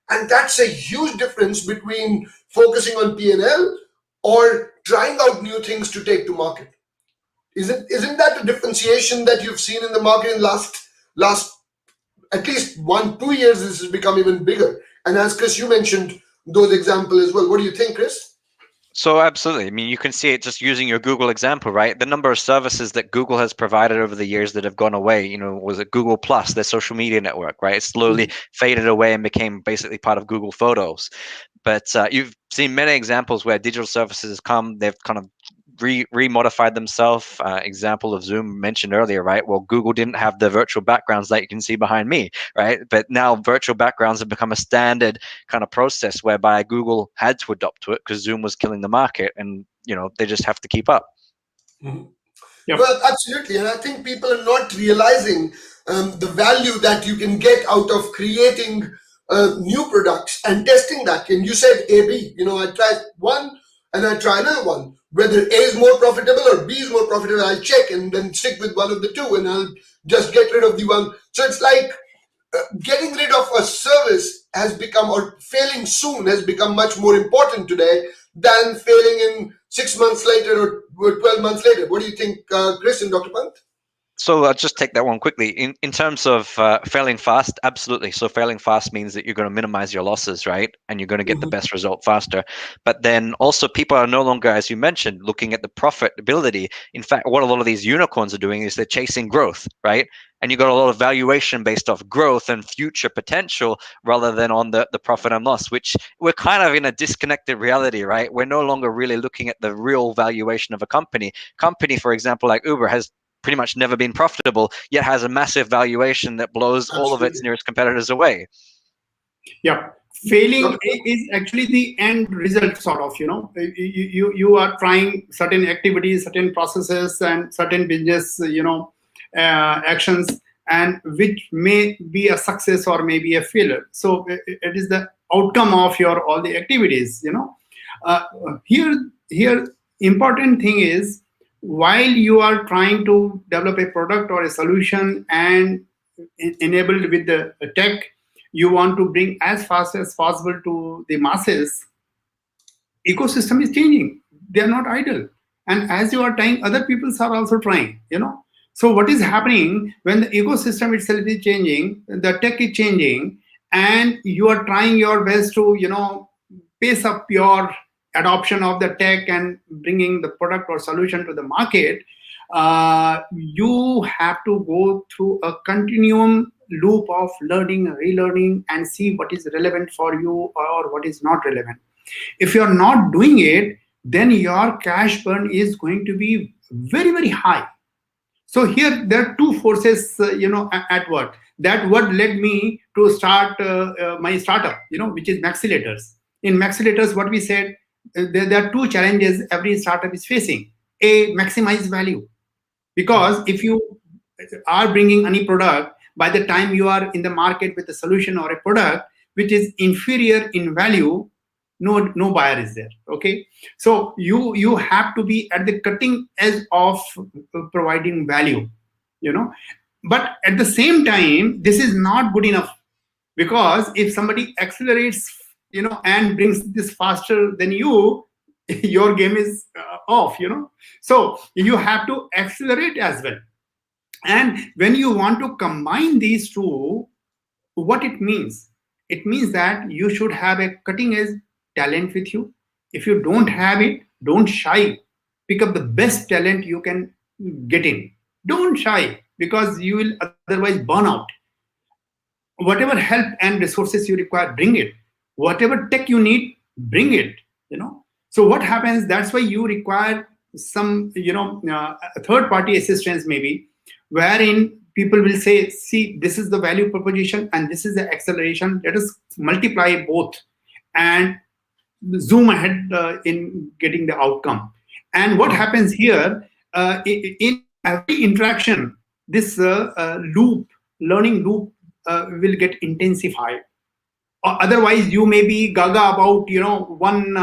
And that's a huge difference between focusing on P&L or trying out new things to take to market. Isn't that a differentiation that you've seen in the market in last at least 1-2 years? This has become even bigger. And as Chris, you mentioned those examples as well. What do you think, Chris? So absolutely. I mean, you can see it just using your Google example, right? The number of services that Google has provided over the years that have gone away, was it Google Plus, their social media network, right? It slowly faded away and became basically part of Google Photos. But you've seen many examples where digital services come, they've kind of remodified themselves. Example of Zoom mentioned earlier, right? Well, Google didn't have the virtual backgrounds that you can see behind me, right? But now virtual backgrounds have become a standard kind of process whereby Google had to adopt to it because Zoom was killing the market, and they just have to keep up. Yep. Well, absolutely. And I think people are not realizing the value that you can get out of creating new products and testing that. And you said A/B. I try one and I try another one. Whether A is more profitable or B is more profitable, I'll check and then stick with one of the two, and I'll just get rid of the one. So it's like getting rid of a service has become, or failing soon has become much more important today than failing in 6 months later or 12 months later. What do you think, Chris and Dr. Pant? So I'll just take that one quickly. In terms of failing fast, absolutely. So failing fast means that you're going to minimize your losses, right? And you're going to get the best result faster. But then also people are no longer, as you mentioned, looking at the profitability. In fact, what a lot of these unicorns are doing is they're chasing growth, right? And you got a lot of valuation based off growth and future potential rather than on the profit and loss, which we're kind of in a disconnected reality, right? We're no longer really looking at the real valuation of a company. Company, for example, like Uber has pretty much never been profitable, yet has a massive valuation that blows all of its nearest competitors away. Yeah. Failing is actually the end result, sort of. You are trying certain activities, certain processes, and certain business, actions, and which may be a success or maybe a failure. So it is the outcome of all the activities. Here, important thing is, while you are trying to develop a product or a solution and enabled with the tech, you want to bring as fast as possible to the masses. Ecosystem is changing. They are not idle. And as you are trying, other people are also trying, So what is happening when the ecosystem itself is changing, the tech is changing, and you are trying your best to, pace up your adoption of the tech and bringing the product or solution to the market, you have to go through a continuum loop of learning, relearning, and see what is relevant for you or what is not relevant. If you're not doing it, then your cash burn is going to be very, very high. So here there are two forces, at work. That what led me to start my startup, which is Maxilators. In Maxilators, what we said, there are two challenges every startup is facing. A, maximize value, because if you are bringing any product, by the time you are in the market with a solution or a product which is inferior in value, no buyer is there. Okay, so you have to be at the cutting edge of providing value, but at the same time this is not good enough, because if somebody accelerates, and brings this faster than you, your game is off. So you have to accelerate as well. And when you want to combine these two, what it means? It means that you should have a cutting edge talent with you. If you don't have it, don't shy. Pick up the best talent you can get in. Don't shy, because you will otherwise burn out. Whatever help and resources you require, bring it. Whatever tech you need, bring it. So what happens? That's why you require some, third party assistance maybe, wherein people will say, see, this is the value proposition and this is the acceleration. Let us multiply both and zoom ahead in getting the outcome. And what happens here, in every interaction, this learning loop will get intensified. Otherwise, you may be gaga about one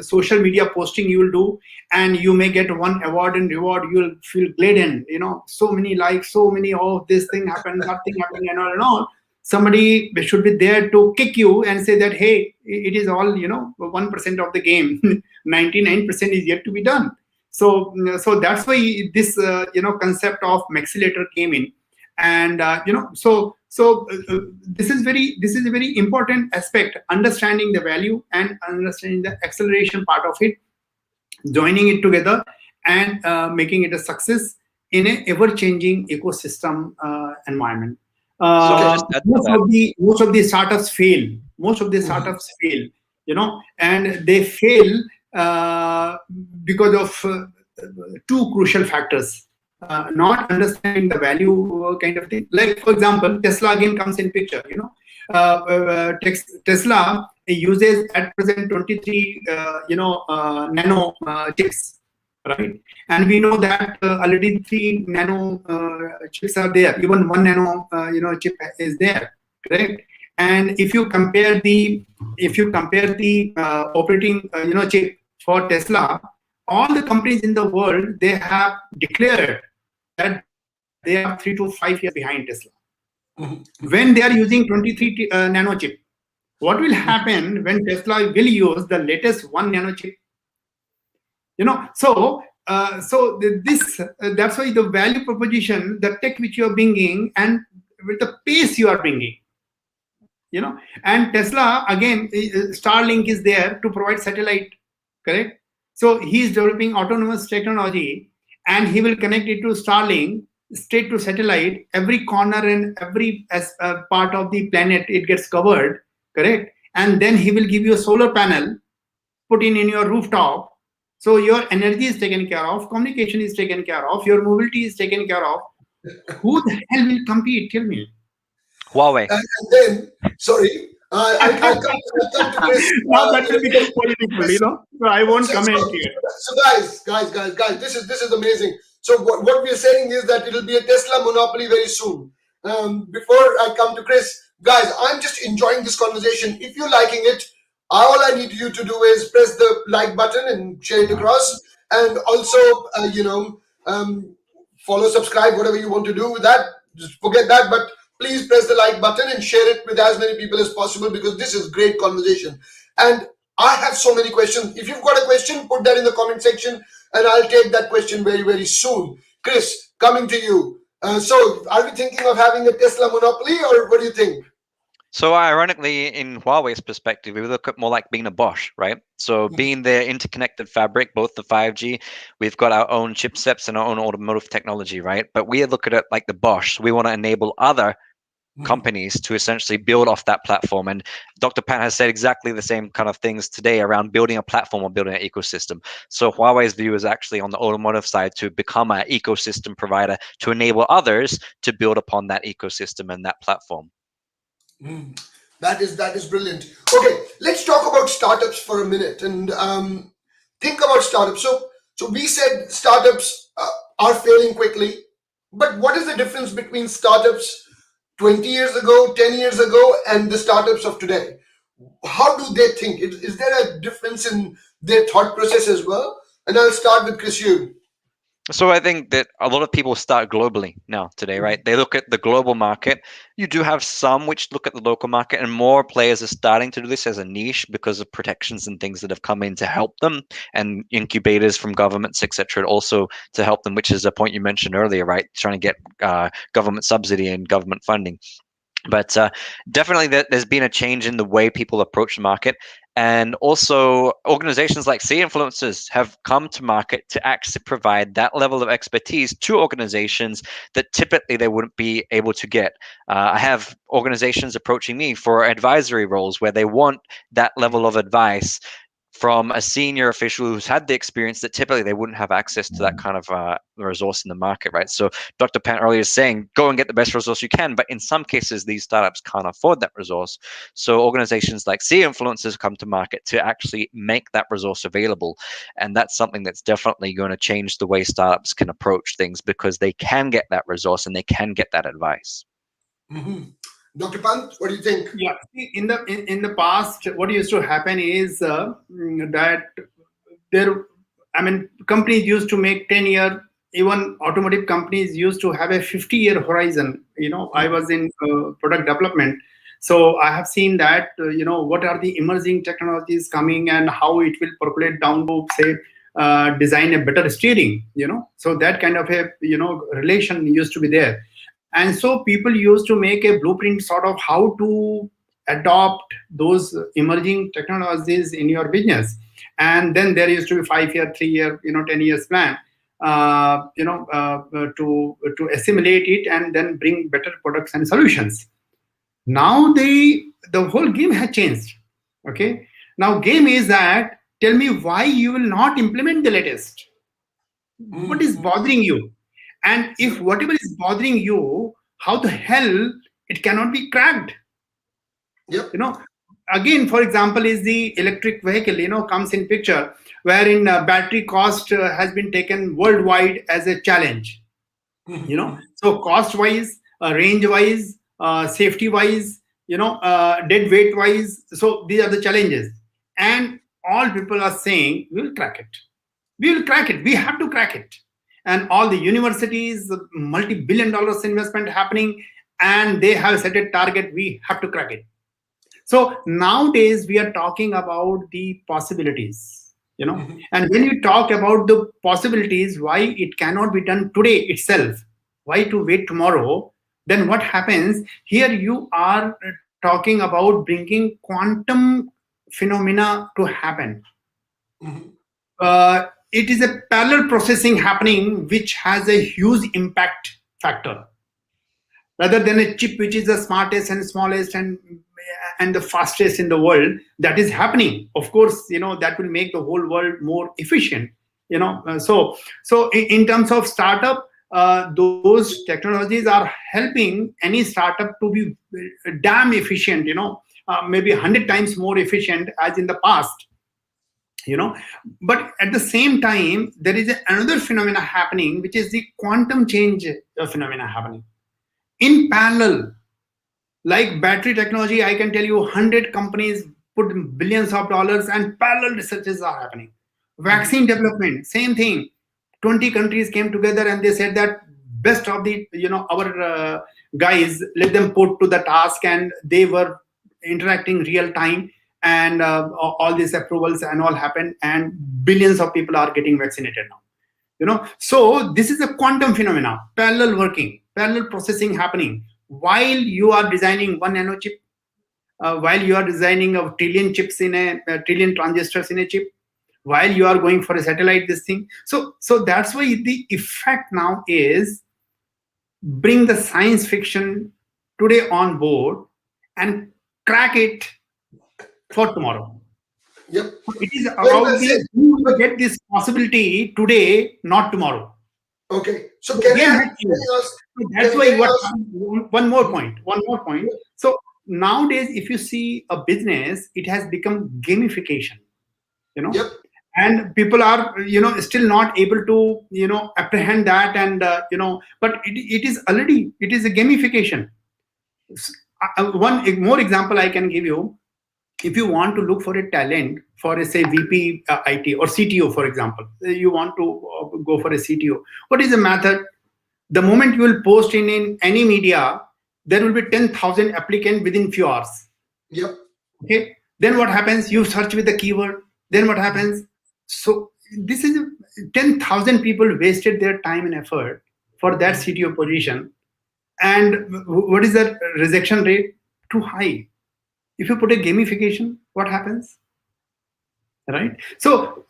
social media posting you will do, and you may get one award and reward. You will feel laden, so many likes, so many, oh, this thing happened, that thing happened, and all and all. Somebody should be there to kick you and say that, hey, it is all 1% of the game. 99% is yet to be done. So that's why this concept of Maxilator came in. And this is a very important aspect, understanding the value and understanding the acceleration part of it, joining it together and making it a success in an ever-changing ecosystem environment. Most of the startups fail. And they fail because of two crucial factors. Not understanding the value kind of thing. Like, for example, Tesla again comes in picture. Tesla uses at present 23 nano chips, right? And we know that already 3 nano chips are there. Even 1 nano chip is there, correct? And if you compare the operating chip for Tesla, all the companies in the world, they have declared that they are 3 to 5 years behind Tesla. When they are using 23 nano chip, what will happen when Tesla will use the latest 1 nano chip? So that's why the value proposition, the tech which you are bringing, and with the pace you are bringing, and Tesla again, Starlink is there to provide satellite, correct? So he is developing autonomous technology, and he will connect it to Starlink, straight to satellite. Every corner and every part of the planet it gets covered, correct? And then he will give you a solar panel, put in your rooftop. So your energy is taken care of, communication is taken care of, your mobility is taken care of. Who the hell will compete? Tell me. Huawei. And then, sorry, I'll come to Chris. Now that will become political, So I won't comment here. So guys, this is amazing. So what we are saying is that it'll be a Tesla monopoly very soon. Before I come to Chris, guys, I'm just enjoying this conversation. If you're liking it, all I need you to do is press the like button and share it across, and also follow, subscribe, whatever you want to do with that. Just forget that, but please press the like button and share it with as many people as possible, because this is great conversation. And I have so many questions. If you've got a question, put that in the comment section, and I'll take that question very, very soon. Chris, coming to you. So are we thinking of having a Tesla monopoly, or what do you think? So ironically, in Huawei's perspective, we look at more like being a Bosch, right? So being the interconnected fabric, both the 5G, we've got our own chipsets and our own automotive technology, right? But we look at it like the Bosch. So we want to enable other companies to essentially build off that platform. And Dr. Pant has said exactly the same kind of things today around building a platform or building an ecosystem. So Huawei's view is actually on the automotive side to become an ecosystem provider to enable others to build upon that ecosystem and that platform. That is brilliant. Okay, let's talk about startups for a minute and think about startups. So we said startups are failing quickly, but what is the difference between startups 20 years ago, 10 years ago, and the startups of today? How do they think? Is there a difference in their thought process as well? And I'll start with Chris Yu. So I think that a lot of people start globally now today, right? They look at the global market. You do have some which look at the local market, and more players are starting to do this as a niche because of protections and things that have come in to help them, and incubators from governments, etc., also to help them, which is a point you mentioned earlier, right? Trying to get government subsidy and government funding. But definitely there's been a change in the way people approach the market. And also organizations like Cinfluencers have come to market to actually provide that level of expertise to organizations that typically they wouldn't be able to get. I have organizations approaching me for advisory roles where they want that level of advice from a senior official who's had the experience that typically they wouldn't have access to that kind of resource in the market, right? So Dr. Pant earlier is saying, go and get the best resource you can, but in some cases, these startups can't afford that resource. So organizations like Cinfluencers come to market to actually make that resource available. And that's something that's definitely going to change the way startups can approach things, because they can get that resource and they can get that advice. Dr. Pant, what do you think? Yeah, in the past, what used to happen is that companies used to make 10-year. Even automotive companies used to have a 50-year horizon. I was in product development, so I have seen that. What are the emerging technologies coming and how it will percolate down to say design a better steering. So that kind of a relation used to be there. And so people used to make a blueprint sort of how to adopt those emerging technologies in your business. And then there used to be 5-year, 3-year, 10 years plan, to assimilate it and then bring better products and solutions. Now the whole game has changed. Okay. Now game is that tell me why you will not implement the latest. What is bothering you? And if whatever is bothering you, how the hell it cannot be cracked? Yep. Again, for example, is the electric vehicle, comes in picture, wherein battery cost has been taken worldwide as a challenge. So cost wise, range wise, safety wise, dead weight wise. So these are the challenges. And all people are saying, we will crack it. We will crack it. We have to crack it. And all the universities, multi-billion dollars investment happening, and they have set a target. We have to crack it. So nowadays we are talking about the possibilities, and when you talk about the possibilities, why it cannot be done today itself, why to wait tomorrow, then what happens here? You are talking about bringing quantum phenomena to happen. It is a parallel processing happening, which has a huge impact factor. Rather than a chip which is the smartest and smallest and the fastest in the world, that is happening. Of course, that will make the whole world more efficient. So in terms of startup, those technologies are helping any startup to be damn efficient. Maybe 100 times more efficient as in the past. But at the same time, there is another phenomena happening, which is the quantum change phenomena happening in parallel. Like battery technology, I can tell you 100 companies put billions of dollars and parallel researches are happening. Vaccine development, same thing. 20 countries came together and they said that best of the our guys, let them put to the task, and they were interacting real time, and all these approvals and all happened, and billions of people are getting vaccinated now. So this is a quantum phenomena, parallel working, parallel processing happening while you are designing one nano chip, while you are designing a trillion chips in a trillion transistors in a chip, while you are going for a satellite, this thing. So that's why the effect now is bring the science fiction today on board and crack it for tomorrow. Yep. It is Very well about said. the get this possibility today, not tomorrow. Okay. So The can game I has changed. ask? So that's Can why I what ask? one more point. One more point. So nowadays, if you see a business, it has become gamification. You know, Yep. and people are still not able to apprehend that, and but it is already it is a gamification. One more example I can give you. If you want to look for a talent for a say VP IT or CTO, for example, you want to go for a CTO, what is the method? The moment you will post in any media, there will be 10,000 applicants within few hours. Yep. Okay, then what happens? You search with the keyword, then what happens? So this is 10,000 people wasted their time and effort for that CTO position, and what is the rejection rate? Too high. If you put a gamification, what happens? Right. So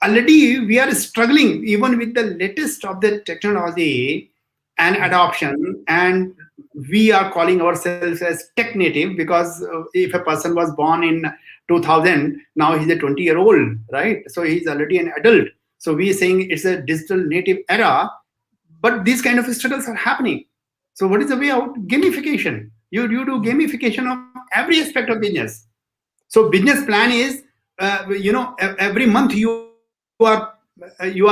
already we are struggling even with the latest of the technology and adoption, and we are calling ourselves as tech native because if a person was born in 2000, now he's a 20-year-old, right? So he's already an adult. So we are saying it's a digital native era, but these kind of struggles are happening. So what is the way out? Gamification. You do gamification of every aspect of business. So business plan is every month you are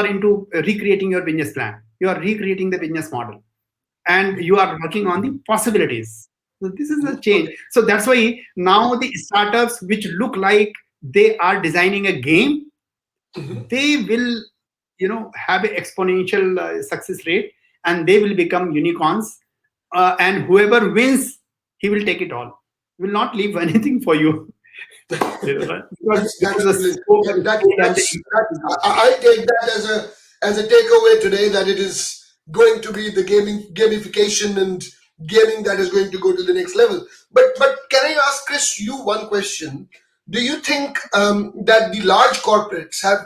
into recreating your business plan. You are recreating the business model, and you are working on the possibilities. So this is a change. So that's why now the startups which look like they are designing a game, they will have an exponential success rate, and they will become unicorns, and whoever wins, he will take it all. He will not leave anything for you. That's brilliant. Yeah, I take that as a takeaway today, that it is going to be the gamification and gaming that is going to go to the next level. But can I ask Chris you one question? Do you think that the large corporates have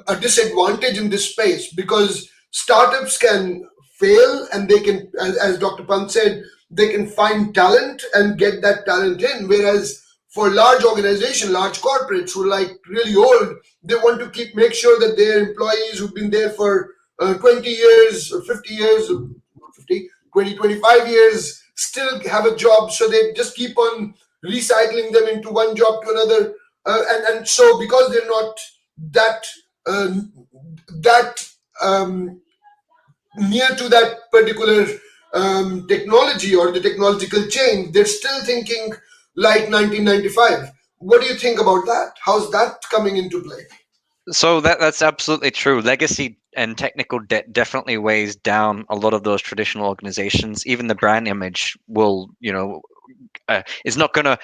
a disadvantage in this space, because startups can fail and they can, as Dr. Pant said, they can find talent and get that talent in, whereas for large organizations, large corporates who are like really old, they want to make sure that their employees who've been there for 20 years or 50 years, or 50, 20, 25 years still have a job. So they just keep on recycling them into one job to another. And so because they're not that, that near to that particular technology or the technological change, they're still thinking like 1995. What do you think about that? How's that coming into play? So that's absolutely true. Legacy and technical debt definitely weighs down a lot of those traditional organizations. Even the brand image will, is not going to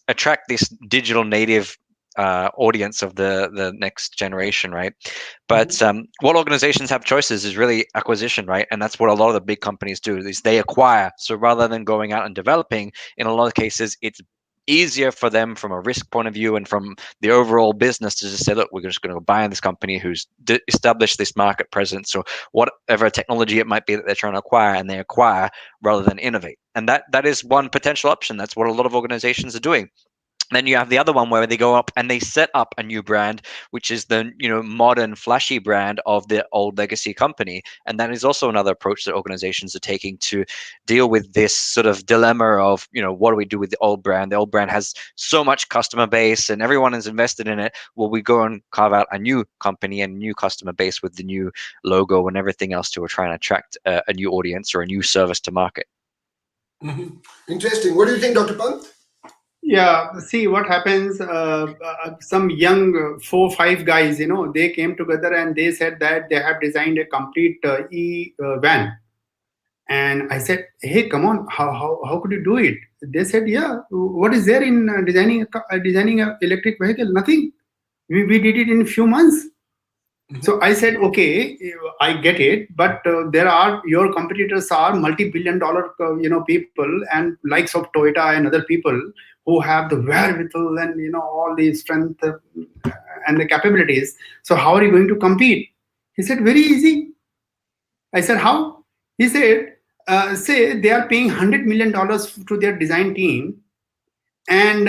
attract this digital native audience of the next generation, right? But what organizations have choices is really acquisition, right? And that's what a lot of the big companies do, is they acquire. So rather than going out and developing, in a lot of cases, it's easier for them from a risk point of view and from the overall business to just say, look, we're just going to buy in this company who's established this market presence or whatever technology it might be that they're trying to acquire, and they acquire rather than innovate. And that is one potential option. That's what a lot of organizations are doing. Then you have the other one where they go up and they set up a new brand, which is the modern, flashy brand of the old legacy company. And that is also another approach that organizations are taking to deal with this sort of dilemma of, what do we do with the old brand? The old brand has so much customer base and everyone is invested in it. Will we go and carve out a new company and new customer base with the new logo and everything else to try and attract a new audience or a new service to market? Interesting. What do you think, Dr. Pant? Yeah, see what happens. Some young 4-5 guys, they came together and they said that they have designed a complete van. And I said, hey, come on, how could you do it? They said, yeah, what is there in designing an electric vehicle? Nothing. We did it in a few months. So I said, okay, I get it, but your competitors are multi-billion-dollar, people, and likes of Toyota and other people who have the wherewithal and all the strength and the capabilities. So how are you going to compete? He said, very easy. I said, how? He said, say they are paying $100 million to their design team, and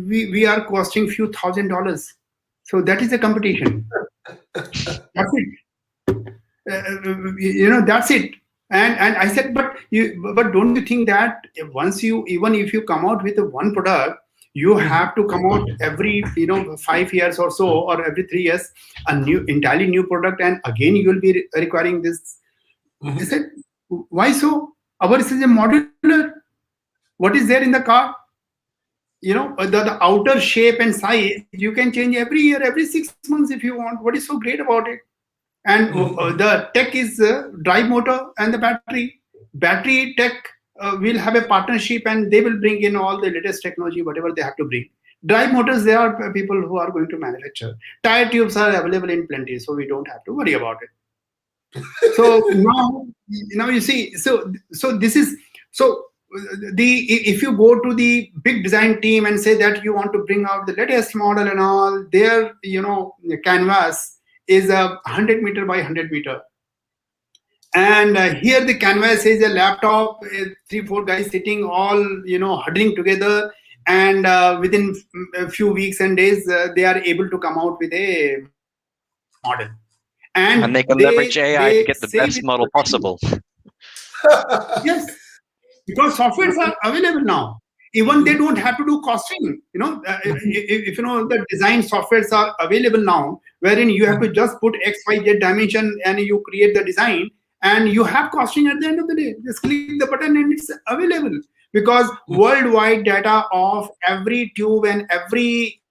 we are costing few $1,000. So that is the competition. That's it. That's it. And I said, but don't you think that once even if you come out with one product, you have to come out every 5 years or so, or every 3 years, entirely new product, and again you will be requiring this. I said, why so? Ours is a modular. What is there in the car? The outer shape and size you can change every year, every 6 months if you want. What is so great about it? And the tech is drive motor and the battery tech will have a partnership, and they will bring in all the latest technology, whatever they have to bring. Drive motors, there are people who are going to manufacture. Tire tubes are available in plenty, so we don't have to worry about it. So now you see, so this is so if you go to the big design team and say that you want to bring out the latest model and all, their the canvas is a 100 meter by 100 meter, and here the canvas is a laptop, 3-4 guys sitting all huddling together, and within a few weeks and days they are able to come out with a model, And they can leverage AI to get the best model possible. Yes, because softwares are available now. Even they don't have to do costing. If the design softwares are available now, wherein you have to just put X, Y, Z dimension and you create the design, and you have costing at the end of the day. Just click the button and it's available. Because worldwide data of every tube and every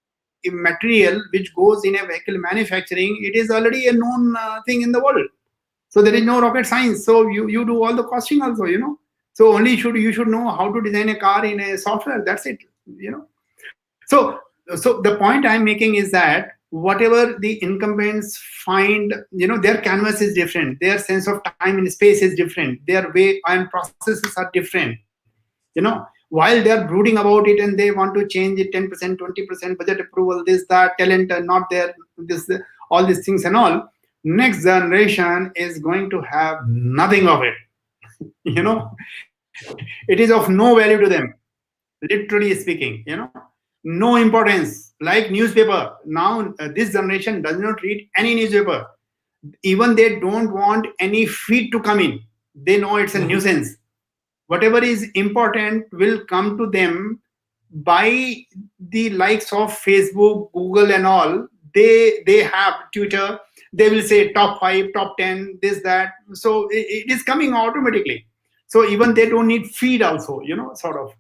material which goes in a vehicle manufacturing, it is already a known thing in the world. So there is no rocket science. So you do all the costing also, So only you should know how to design a car in a software. That's it, So the point I'm making is that whatever the incumbents find, their canvas is different. Their sense of time and space is different. Their way and processes are different. While they're brooding about it and they want to change it 10%, 20% budget approval, this, that, talent not there, all these things and all. Next generation is going to have nothing of it. It is of no value to them, literally speaking. No importance. Like newspaper, now this generation does not read any newspaper. Even they don't want any feed to come in. They know it's a nuisance. Whatever is important will come to them by the likes of Facebook, Google and all. They have Twitter. They will say top 5, top 10, this, that. So it is coming automatically. So even they don't need feed also, sort of.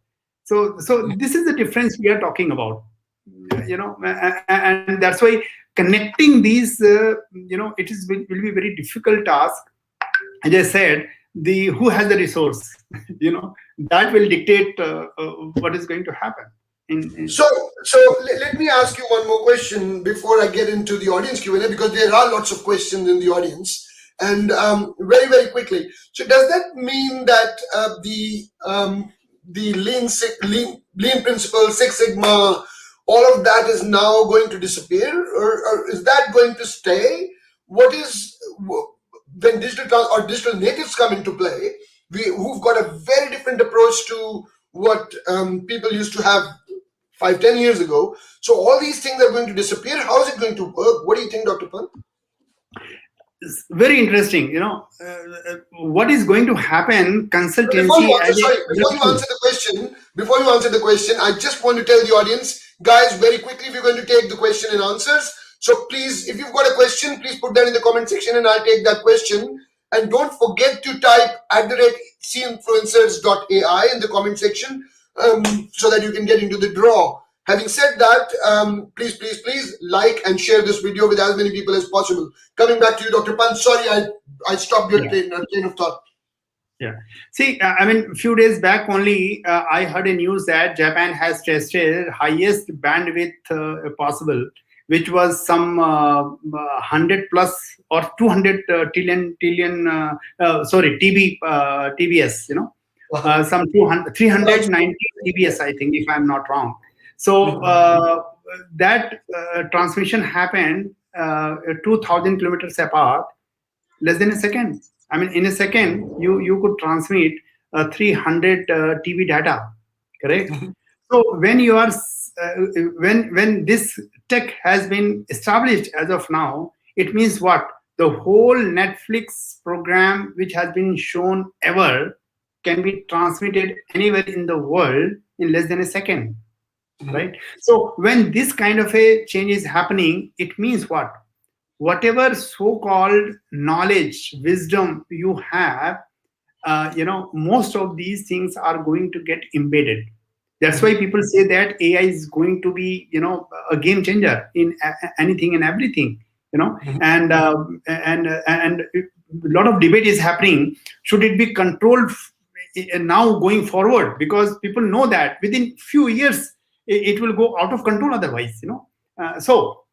So this is the difference we are talking about, and that's why connecting these, it will be a very difficult task. As I said, who has the resource, that will dictate what is going to happen. So let me ask you one more question before I get into the audience Q&A, because there are lots of questions in the audience, and very, very quickly. So does that mean that the lean principle, Six Sigma, all of that is now going to disappear, or is that going to stay? When digital natives come into play, who've got a very different approach to what people used to have 5-10 years ago. So all these things are going to disappear. How is it going to work? What do you think, Dr. Pant? It's very interesting. What is going to happen? Consultancy. Before you answer the question, I just want to tell the audience, guys, very quickly, we're going to take the question and answers. So please, if you've got a question, please put that in the comment section and I'll take that question. And don't forget to type @Cinfluencers.ai in the comment section so that you can get into the draw. Having said that, please like and share this video with as many people as possible. Coming back to you, Dr. Pant. Sorry, I stopped your train of thought. Yeah. See, a few days back only, I heard a news that Japan has tested highest bandwidth possible, which was some 100 plus or 200 TBS, some 390 TBS, I think, if I'm not wrong. So that transmission happened 2,000 kilometers apart, less than a second. I mean, in a second, you could transmit 300 TB data, correct? Mhm. So when you are when this tech has been established as of now, it means what? The whole Netflix program, which has been shown ever, can be transmitted anywhere in the world in less than a second, Mhm. right? So when this kind of a change is happening, it means what? Whatever so-called knowledge, wisdom you have, most of these things are going to get embedded. That's why Mhm. people say that AI is going to be, a game changer in anything and everything, Mhm. and a lot of debate is happening. Should it be controlled now going forward? Because people know that within few years it will go out of control otherwise, so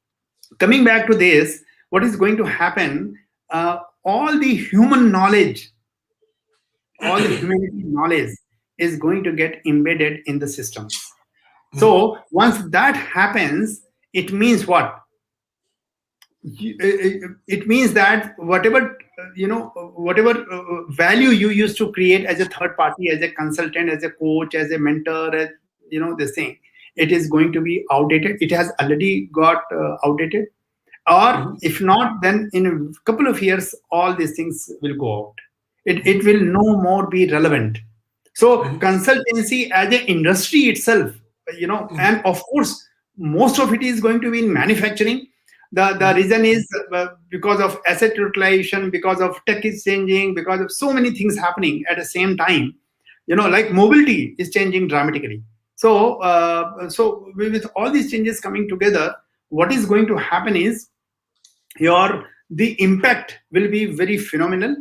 coming back to this, what is going to happen? All the human knowledge, all the humanity knowledge is going to get embedded in the systems. Mhm. So once that happens, it means what? It means that whatever value you used to create as a third party, as a consultant, as a coach, as a mentor, as, this thing, it is going to be outdated. It has already got outdated, or Mhm. if not, then in a couple of years all these things will go out. It will no more be relevant. So Mhm. consultancy as an industry itself, Mhm. and of course most of it is going to be in manufacturing. The Mhm. reason is because of asset utilization, because of tech is changing, because of so many things happening at the same time, like mobility is changing dramatically. So with all these changes coming together, what is going to happen is your the impact will be very phenomenal,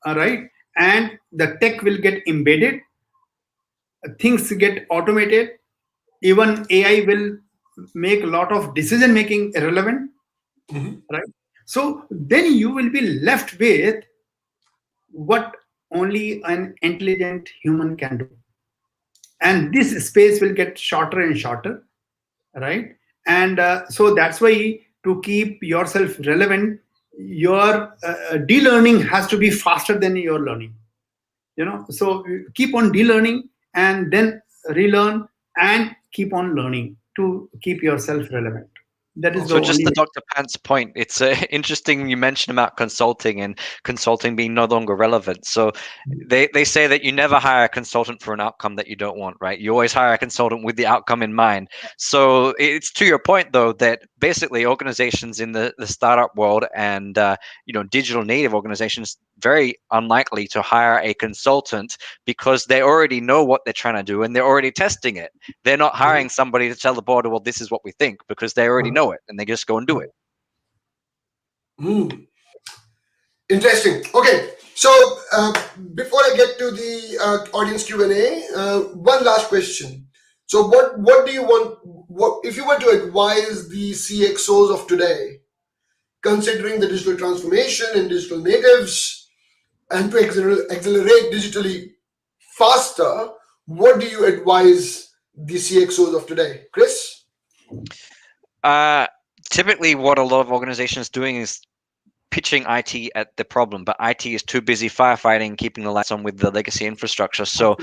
all right, and the tech will get embedded, things get automated, even AI will make a lot of decision making irrelevant, Mhm. right? So then you will be left with what only an intelligent human can do, and this space will get shorter and shorter, right? And so that's why, to keep yourself relevant, your de-learning has to be faster than your learning, so keep on de-learning and then relearn and keep on learning to keep yourself relevant. That is the So just only to way. Dr. Pant's point, it's interesting you mentioned about consulting and consulting being no longer relevant. So they say that you never hire a consultant for an outcome that you don't want, right? You always hire a consultant with the outcome in mind. So it's to your point, though, that basically organizations in the startup world and digital native organizations very unlikely to hire a consultant because they already know what they're trying to do and they're already testing it. They're not hiring somebody to tell the board, well, this is what we think, because they already know it and they just go and do it. Mhm. Interesting. Okay, so before I get to the audience Q&A, one last question. So, what do you want? What if you were to advise the CXOs of today, considering the digital transformation and digital natives, and to accelerate digitally faster? What do you advise the CXOs of today, Chris? Uh, Typically, what a lot of organizations doing is pitching IT at the problem, but IT is too busy firefighting, keeping the lights on with the legacy infrastructure. So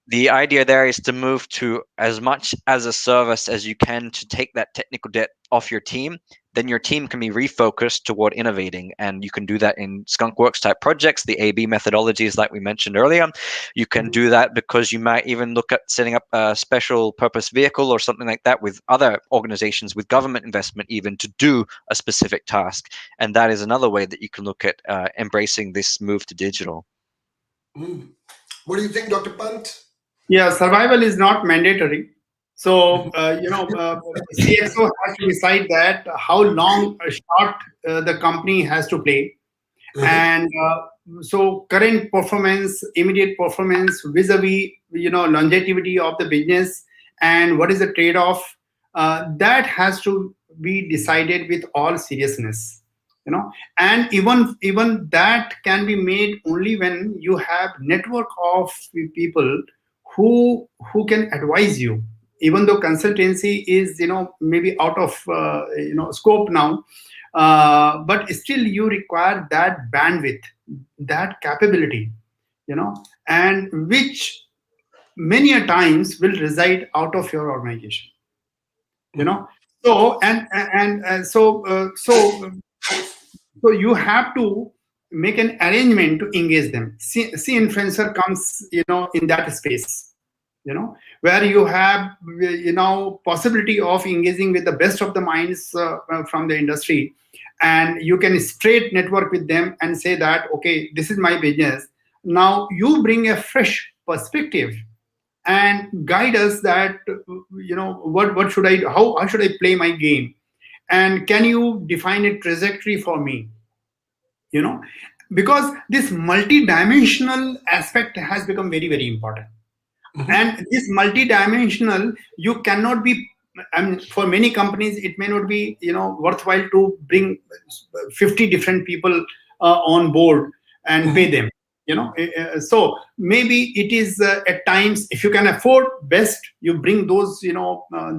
the idea there is to move to as much as a service as you can to take that technical debt off your team. Then your team can be refocused toward innovating, and you can do that in skunkworks type projects, the AB methodologies like we mentioned earlier. You can do that because you might even look at setting up a special purpose vehicle or something like that with other organizations, with government investment even, to do a specific task. And that is another way that you can look at embracing this move to digital. Mm. What do you think, Dr. Pant? Yeah, survival is not mandatory. So, CXO has to decide that how long a shot the company has to play. Uh-huh. And so current performance, immediate performance, vis-a-vis, longevity of the business, and what is the trade-off, that has to be decided with all seriousness, and even that can be made only when you have network of people who can advise you. Even though consultancy is maybe out of scope now, but still you require that bandwidth, that capability, and which many a times will reside out of your organization. So so you have to make an arrangement to engage them. See influencer comes in that space, where you have possibility of engaging with the best of the minds from the industry, and you can straight network with them and say that, okay, this is my business. Now you bring a fresh perspective and guide us that what should I do, how should I play my game, and can you define a trajectory for me, because this multi-dimensional aspect has become very, very important. And this multi-dimensional, you cannot be, I mean, for many companies it may not be worthwhile to bring 50 different people on board and pay them. So maybe it is at times, if you can afford, best you bring those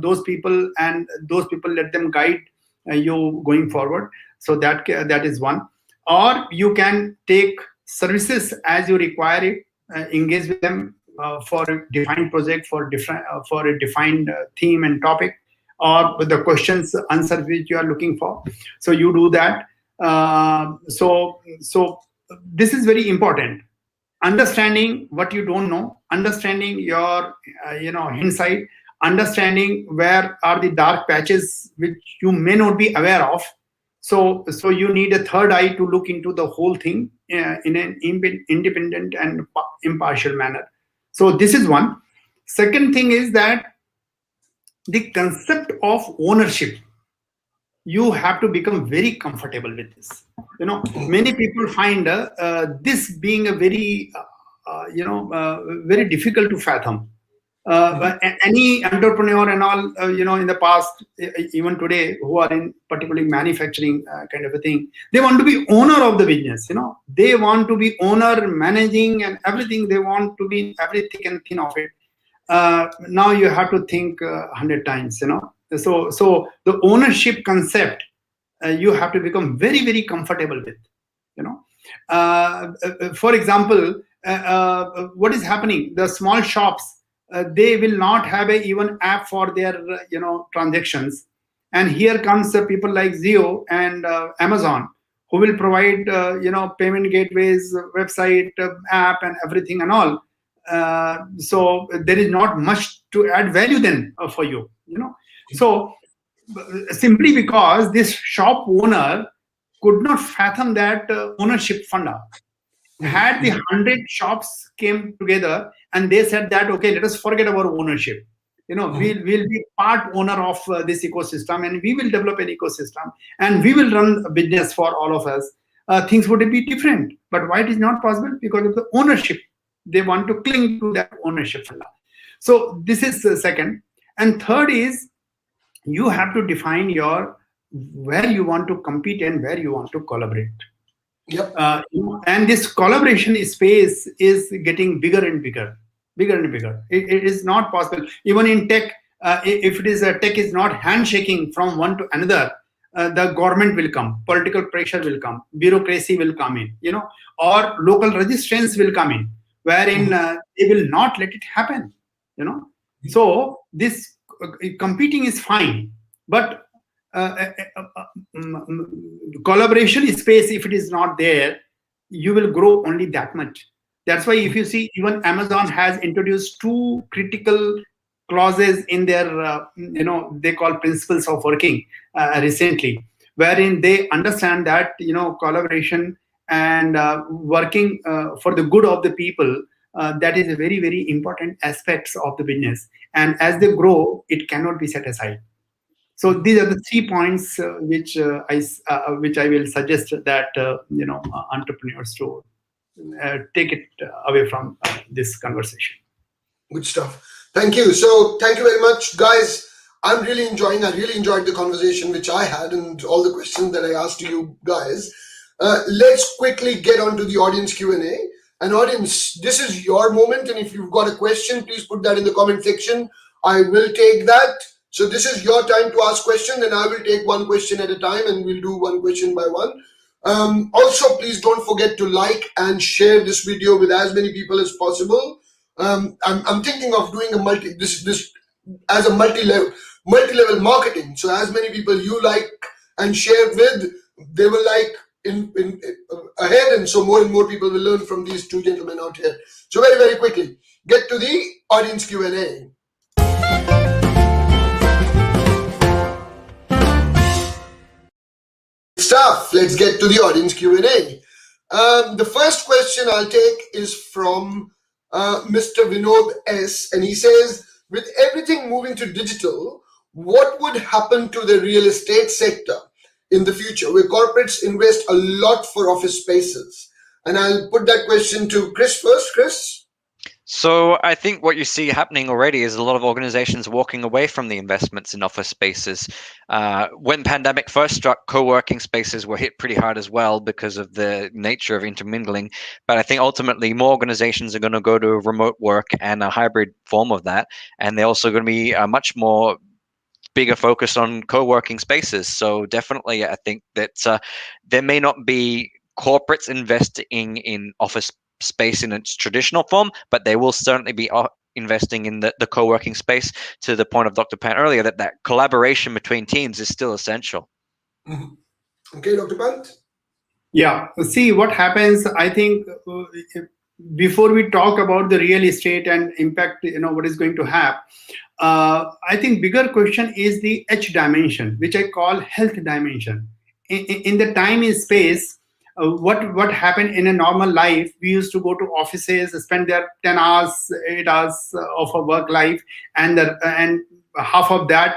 those people, and those people let them guide you going forward. So that is one. Or you can take services as you require it, engage with them for a defined project, for a defined theme and topic, or with the questions answers which you are looking for. So you do that. So this is very important. Understanding what you don't know, understanding your hindsight, understanding where are the dark patches which you may not be aware of. So you need a third eye to look into the whole thing in an independent and impartial manner. So this is one. Second thing is that the concept of ownership, you have to become very comfortable with this. Many people find this being a very very difficult to fathom. Any entrepreneur and all, in the past, even today, who are in particularly manufacturing kind of a thing, they want to be owner of the business. They want to be owner, managing, and everything. They want to be every thick and thin of it. Now you have to think 100 times. So the ownership concept, you have to become very, very comfortable with. For example, what is happening? The small shops. They will not have a even app for their transactions, and here comes people like Zio and Amazon, who will provide payment gateways, website, app, and everything and all. So there is not much to add value then for you. So simply because this shop owner could not fathom that ownership funda. Had the 100 shops came together and they said that, okay, let us forget our ownership. We'll be part owner of this ecosystem, and we will develop an ecosystem, and we will run a business for all of us. Things would be different. But why it is not possible? Because of the ownership. They want to cling to that ownership. So this is the second. And third is, you have to define where you want to compete and where you want to collaborate. Yep. And this collaboration space is getting bigger and bigger. It is not possible. Even in tech, if it is tech is not handshaking from one to another, the government will come, political pressure will come, bureaucracy will come in, or local resistance will come in, wherein they will not let it happen. So this competing is fine, but collaboration space, if it is not there, you will grow only that much. That's why if you see, even Amazon has introduced 2 critical clauses in their they call principles of working recently, wherein they understand that collaboration and working for the good of the people, that is a very, very important aspects of the business, and as they grow, it cannot be set aside. So these are the 3 points which I will suggest that entrepreneurs to take it away from this conversation. Good stuff. Thank you. So thank you very much, guys. I really enjoyed the conversation which I had and all the questions that I asked to you guys. Let's quickly get on to the audience Q&A. And audience, this is your moment. And if you've got a question, please put that in the comment section. I will take that. So this is your time to ask questions, and I will take one question at a time, and we'll do one question by one. Also, please don't forget to like and share this video with as many people as possible. I'm thinking of doing a this as a multi-level marketing. So as many people you like and share with, they will like in ahead, and so more and more people will learn from these two gentlemen out here. So very quickly, get to the audience Q&A. Stuff. Let's get to the audience Q&A. The first question I'll take is from Mr. Vinod S, and he says, with everything moving to digital, what would happen to the real estate sector in the future, where corporates invest a lot for office spaces? And I'll put that question to Chris first. Chris? So I think what you see happening already is a lot of organizations walking away from the investments in office spaces. When pandemic first struck, co-working spaces were hit pretty hard as well because of the nature of intermingling. But I think ultimately more organizations are going to go to remote work and a hybrid form of that. And they're also going to be much more bigger focus on co-working spaces. So definitely I think that there may not be corporates investing in office space in its traditional form, but they will certainly be investing in the co-working space, to the point of Dr. Pant earlier, that collaboration between teams is still essential. Mm-hmm. Okay, Dr. Pant? Yeah, see what happens, I think before we talk about the real estate and impact, what is going to happen, I think bigger question is the H dimension, which I call health dimension. In the time and space, what happened in a normal life, we used to go to offices, spend their 10 hours, 8 hours of a work life, and half of that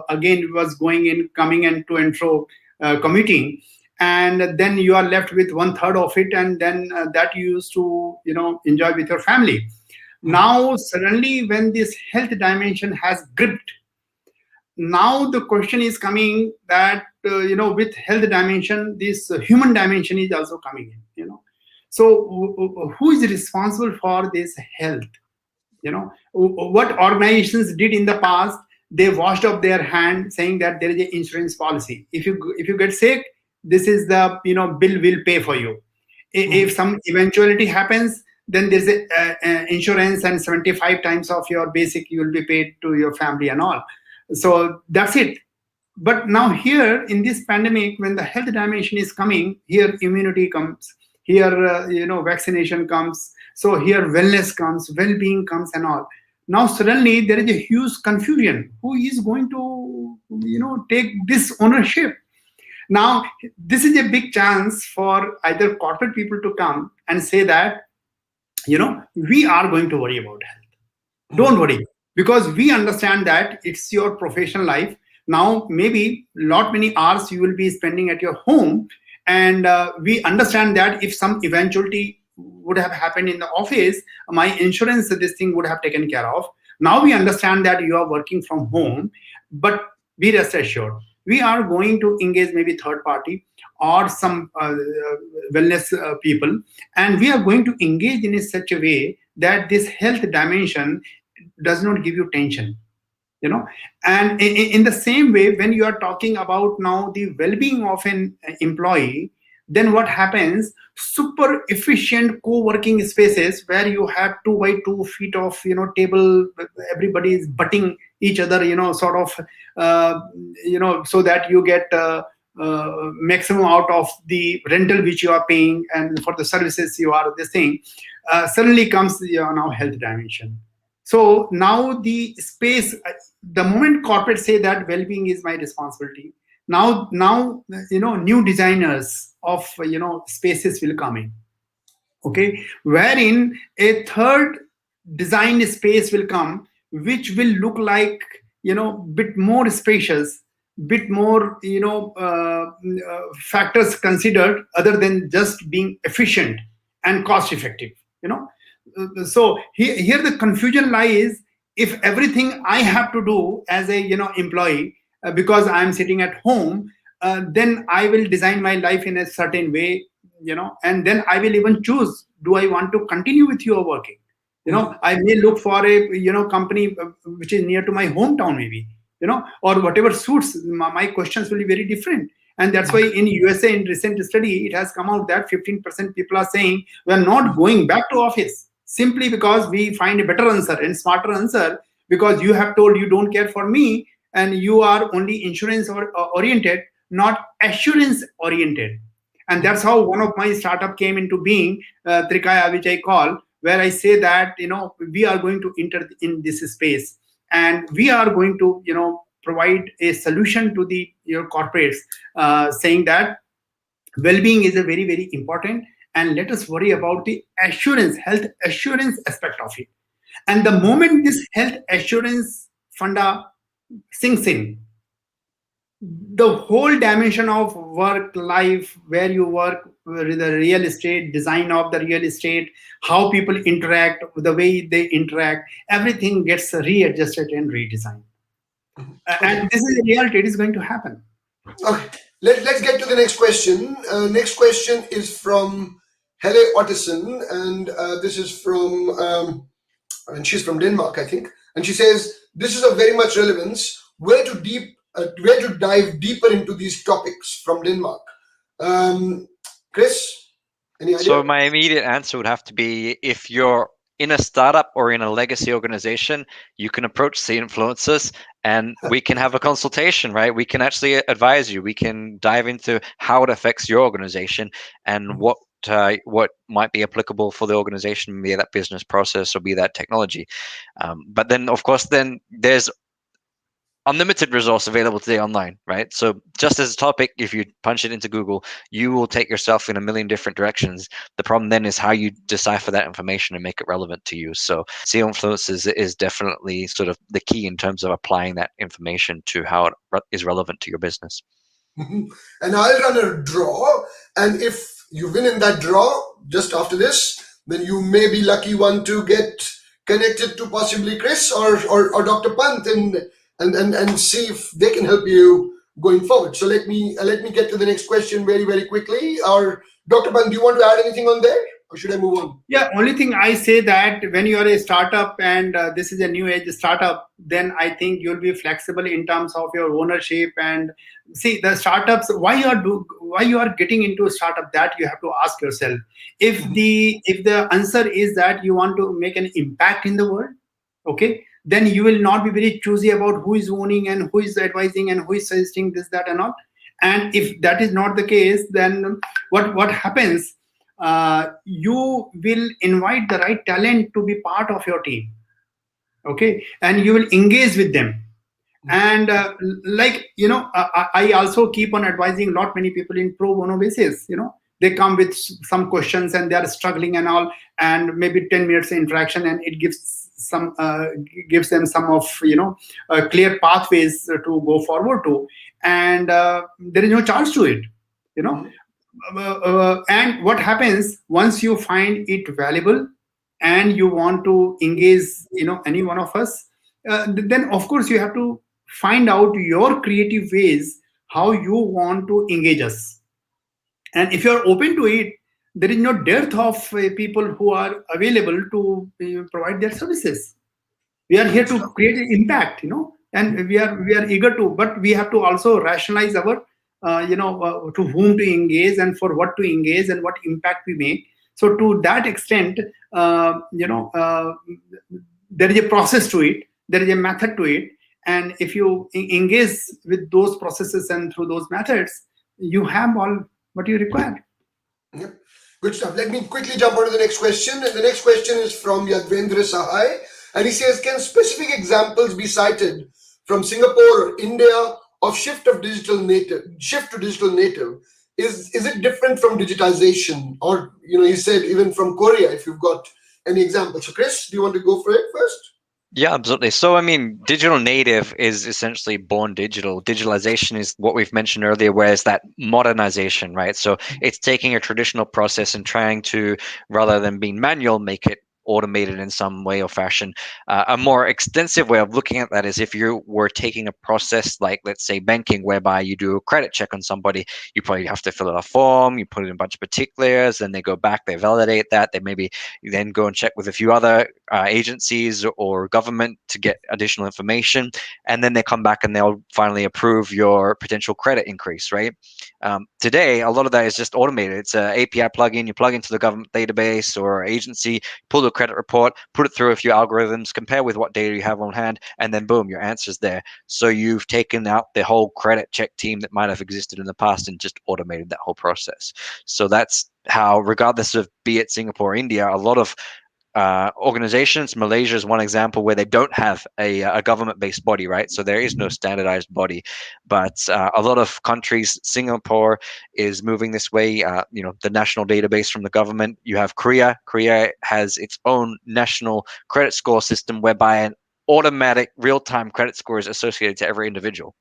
again was going in, coming and to and fro, commuting, and then you are left with 1/3 of it, and then that you used to enjoy with your family. Now suddenly, when this health dimension has gripped, now the question is coming that with health dimension, this human dimension is also coming in. So who is responsible for this health? What organizations did in the past, they washed up their hand saying that there is an insurance policy. If you get sick, this is the bill will pay for you. If some eventuality happens, then there's a insurance, and 75 times of your basic you will be paid to your family and all. So that's it. But now here in this pandemic, when the health dimension is coming, here immunity comes, here vaccination comes, so here wellness comes, well-being comes and all. Now suddenly there is a huge confusion. Who is going to take this ownership? Now this is a big chance for either corporate people to come and say that we are going to worry about health. Don't worry, because we understand that it's your professional life. Now maybe many hours you will be spending at your home, and we understand that if some eventuality would have happened in the office, my insurance, this thing would have taken care of. Now we understand that you are working from home, but be rest assured, we are going to engage maybe third party or some wellness people, and we are going to engage in such a way that this health dimension does not give you tension. And in the same way, when you are talking about now the well-being of an employee, then what happens? Super efficient co-working spaces where you have 2 by 2 feet of table, everybody is butting each other, sort of so that you get maximum out of the rental which you are paying, and for the services you are this thing, suddenly comes now health dimension. So now the space, the moment corporates say that well-being is my responsibility, now new designers of spaces will come in, okay, wherein a third design space will come, which will look like bit more spacious, bit more factors considered other than just being efficient and cost effective. So here the confusion lies. If everything I have to do as a employee, because I'm sitting at home, then I will design my life in a certain way, and then I will even choose, do I want to continue with your working? I may look for a company which is near to my hometown maybe, or whatever suits my questions will be very different. And that's why in USA, in recent study, it has come out that 15% people are saying we are not going back to office simply because we find a better answer and smarter answer, because you have told you don't care for me and you are only insurance oriented, not assurance oriented. And that's how one of my startup came into being, Trikaya, which I call, where I say that we are going to enter in this space, and we are going to provide a solution to the corporates, saying that well-being is a very, very important, and let us worry about the assurance, health assurance aspect of it. And the moment this health assurance funda sinks in, the whole dimension of work life, where you work, the real estate, design of the real estate, how people interact, the way they interact, everything gets readjusted and redesigned. And this is a reality. It is going to happen. Okay, let's get to the next question. Next question is from Helle Ottesen, and this is from, and she's from Denmark, I think. And she says, this is of very much relevance. Where to dive deeper into these topics from Denmark? Chris, any idea? So my immediate answer would have to be, if you're in a startup or in a legacy organization, you can approach Cinfluencers and we can have a consultation, right? We can actually advise you. We can dive into how it affects your organization and what might be applicable for the organization, be that business process or be that technology. But then, of course, then there's unlimited resource available today online, right? So just as a topic, if you punch it into Google, you will take yourself in a million different directions. The problem then is how you decipher that information and make it relevant to you. So Cinfluencers is definitely sort of the key in terms of applying that information to how it is relevant to your business. And I'll run a draw, and if you win in that draw just after this, then you may be lucky one to get connected to possibly Chris or Dr. Pant and see if they can help you going forward. So let me get to the next question very, very quickly. Or Dr. Pant, do you want to add anything on there, or should I move on? Yeah, only thing I say that when you are a startup and this is a new age startup, then I think you'll be flexible in terms of your ownership. And see, the startups, why you are getting into a startup, that you have to ask yourself. If the answer is that you want to make an impact in the world, okay, then you will not be very choosy about who is owning and who is advising and who is suggesting this, that, and all. And if that is not the case, then what happens? You will invite the right talent to be part of your team, okay, and you will engage with them. And I also keep on advising not many people in pro bono basis. They come with some questions and they are struggling and all, and maybe 10 minutes interaction, and it gives them some of clear pathways to go forward to, and there is no charge to it. And what happens once you find it valuable and you want to engage any one of us, then of course you have to find out your creative ways how you want to engage us. And if you're open to it, there is no dearth of people who are available to provide their services. We are here to create an impact, and we are eager to, but we have to also rationalize our to whom to engage and for what to engage and what impact we make. So to that extent, there is a process to it, there is a method to it, and if you engage with those processes and through those methods, you have all what you require. Yep. Good stuff. Let me quickly jump on to the next question. And the next question is from Yadvendra Sahai, and he says, can specific examples be cited from Singapore or India of shift to digital native? Is it different from digitization? Or he said even from Korea, if you've got any examples. So Chris, do you want to go for it first? Yeah, absolutely. So, I mean, digital native is essentially born digital. Digitalization is what we've mentioned earlier, whereas that modernization, right? So it's taking a traditional process and trying to, rather than being manual, make it automated in some way or fashion. A more extensive way of looking at that is if you were taking a process like, let's say, banking, whereby you do a credit check on somebody, you probably have to fill out a form, you put in a bunch of particulars, then they go back, they validate that, they maybe then go and check with a few other agencies or government to get additional information, and then they come back and they'll finally approve your potential credit increase, right? Today, a lot of that is just automated. It's an API plugin. You plug into the government database or agency, pull the credit report, put it through a few algorithms, compare with what data you have on hand, and then boom, your answer's there. So you've taken out the whole credit check team that might have existed in the past and just automated that whole process. So that's how, regardless of be it Singapore or India, a lot of organizations, Malaysia is one example where they don't have a government-based body, right? So there is no standardized body, but a lot of countries, Singapore is moving this way. The national database from the government. You have Korea. Korea has its own national credit score system whereby an automatic real-time credit score is associated to every individual.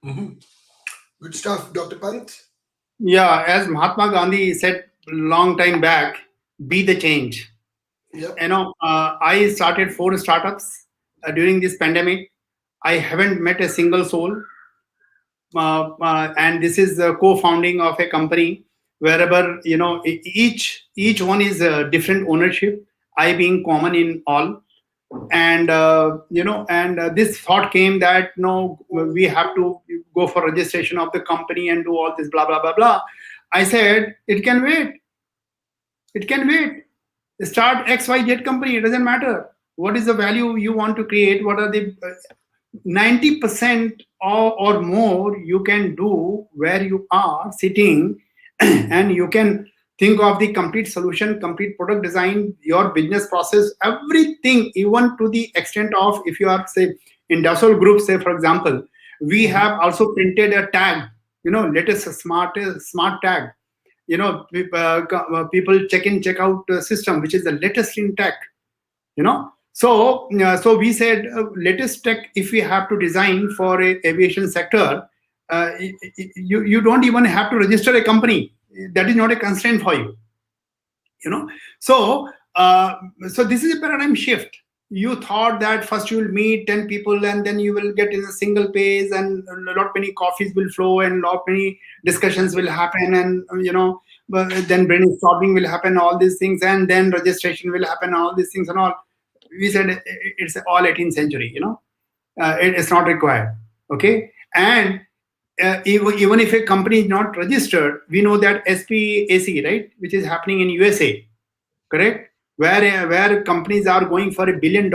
Mhm. Good stuff, Dr. Pant. Yeah, as Mahatma Gandhi said long time back, be the change. Yep. I started 4 startups during this pandemic. I haven't met a single soul. And this is the co-founding of a company wherever, each one is a different ownership, I being common in all. And this thought came that no, we have to go for registration of the company and do all this blah blah blah blah. I said it can wait. It can wait. Start XYZ company. It doesn't matter what is the value you want to create. What are the 90% or more you can do where you are sitting, and you can think of the complete solution, complete product design, your business process, everything, even to the extent of, if you are, say, in Dassel Group, say, for example, we have also printed a tag, latest smart tag, people check in, check out system, which is the latest in tech, So we said, latest tech, if we have to design for a aviation sector, you don't even have to register a company. That is not a constraint for you. So this is a paradigm shift. You thought that first you will meet 10 people and then you will get in a single page, and a lot many coffees will flow and lot many discussions will happen, and then brainstorming will happen, all these things, and then registration will happen, all these things and all. We said it's all 18th century, it's not required. Okay. And even if a company is not registered, we know that SPAC, right, which is happening in USA, correct, where companies are going for $1 billion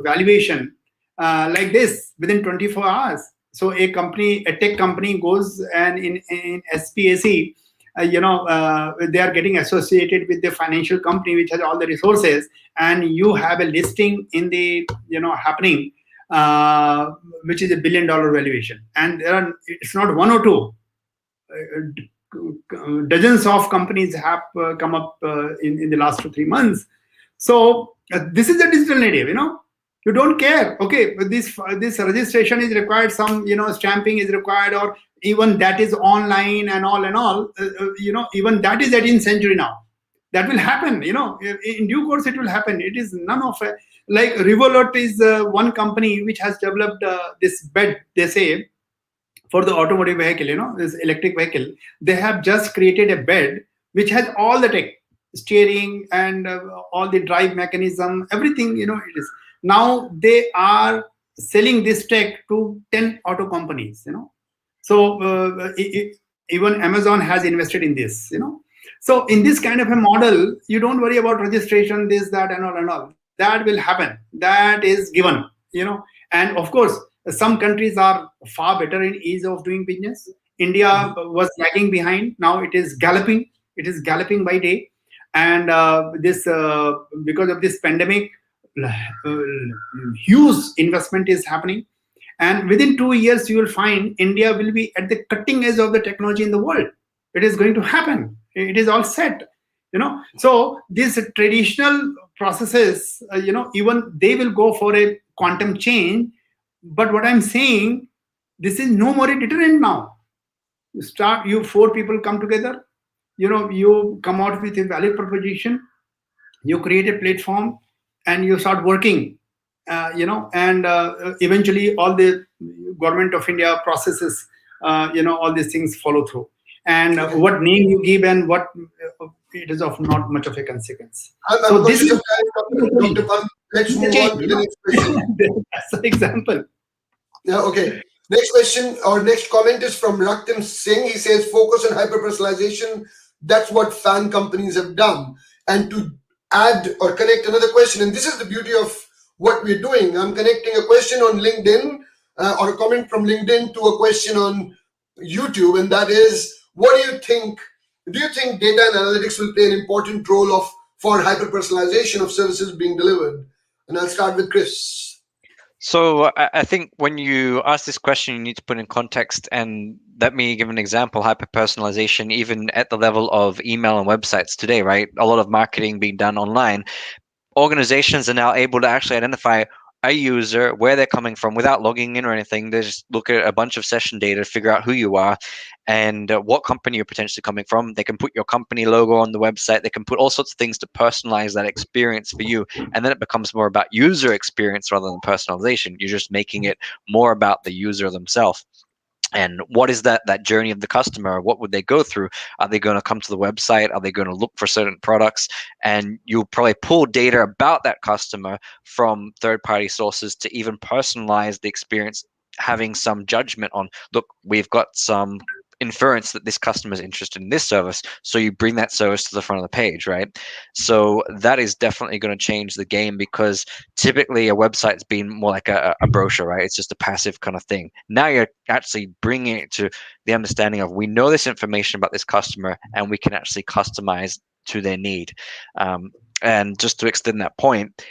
valuation like this within 24 hours. So a tech company goes and in SPAC, they are getting associated with the financial company which has all the resources, and you have a listing in the happening, which is $1 billion valuation, and it's not one or two, dozens of companies have come up in the last 2-3 months. So this is the digital native. You don't care. Okay, but this registration is required. Some stamping is required, or even that is online and all. Even that is 18th century now. That will happen. In due course it will happen. It is none of like Revolut is one company which has developed this bed, they say, for the automotive vehicle, this electric vehicle. They have just created a bed which has all the tech, steering and all the drive mechanism, everything, it is. Now they are selling this tech to 10 auto companies, So even Amazon has invested in this, So in this kind of a model, you don't worry about registration, this, that, and all. That will happen. That is given, And of course, some countries are far better in ease of doing business. India was lagging behind. Now it is galloping. It is galloping by day. And because of this pandemic, huge investment is happening. And within 2 years, you will find India will be at the cutting edge of the technology in the world. It is going to happen. It is all set. So these traditional processes, even they will go for a quantum change. But what I'm saying, this is no more a deterrent now. You 4 people come together, you come out with a value proposition, you create a platform and you start working, and eventually all the government of India processes, all these things follow through. And Okay. what name you give and what, it is of not much of a consequence. I'm So this conscious is of time, Dr. Pant. Let's the move change, on to the next question. That's the example. Yeah, okay. Next question or next comment is from Raktim Singh. He says, focus on hyper personalization. That's what fan companies have done. And to add or connect another question, and this is the beauty of what we're doing. I'm connecting a question on LinkedIn or a comment from LinkedIn to a question on YouTube, and that is, what do you think? Do you think data and analytics will play an important role for hyper personalization of services being delivered? And I'll start with Chris. So I think when you ask this question, you need to put in context, and let me give an example. Hyper personalization, even at the level of email and websites today, right? A lot of marketing being done online. Organizations are now able to actually identify a user, where they're coming from without logging in or anything. They just look at a bunch of session data, figure out who you are and what company you're potentially coming from. They can put your company logo on the website. They can put all sorts of things to personalize that experience for you. And then it becomes more about user experience rather than personalization. You're just making it more about the user themselves. And what is that journey of the customer? What would they go through? Are they going to come to the website? Are they going to look for certain products? And you'll probably pull data about that customer from third-party sources to even personalize the experience, having some judgment on, look, we've got some inference that this customer is interested in this service, so you bring that service to the front of the page, right? So that is definitely going to change the game, because typically a website's been more like a brochure, right? It's just a passive kind of thing. Now you're actually bringing it to the understanding of, we know this information about this customer and we can actually customize to their need. And just to extend that point,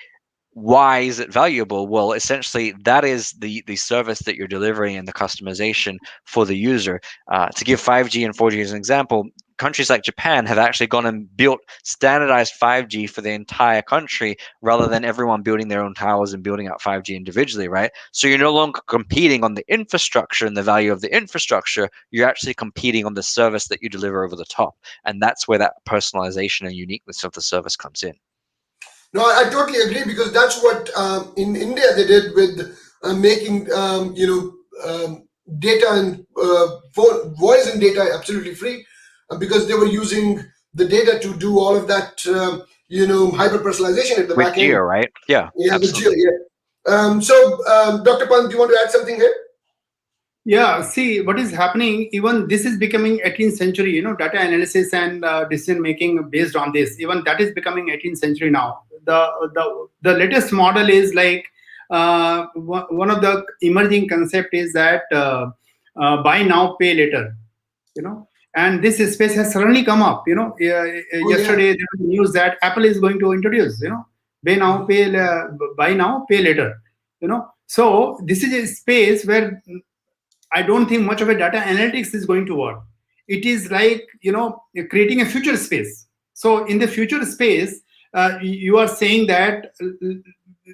why is it valuable? Well, essentially, that is the service that you're delivering and the customization for the user. To give 5G and 4G as an example, countries like Japan have actually gone and built standardized 5G for the entire country, rather than everyone building their own towers and building out 5G individually, right? So you're no longer competing on the infrastructure and the value of the infrastructure. You're actually competing on the service that you deliver over the top. And that's where that personalization and uniqueness of the service comes in. No, I totally agree, because that's what in India they did with making data and voice and data absolutely free, because they were using the data to do all of that hyper personalization at the With back end. Geo, right? Yeah, Yeah, with Geo, absolutely. yeah. Dr. Pant, do you want to add something here? Yeah, see what is happening. Even this is becoming 18th century. Data analysis and decision making based on this. Even that is becoming 18th century now. The latest model is like, one of the emerging concept is that buy now, pay later. And this space has suddenly come up. Oh, yeah. Yesterday there was news that Apple is going to introduce. Buy now, pay later. So this is a space where I don't think much of a data analytics is going to work. It is like, creating a future space. So in the future space, you are saying that,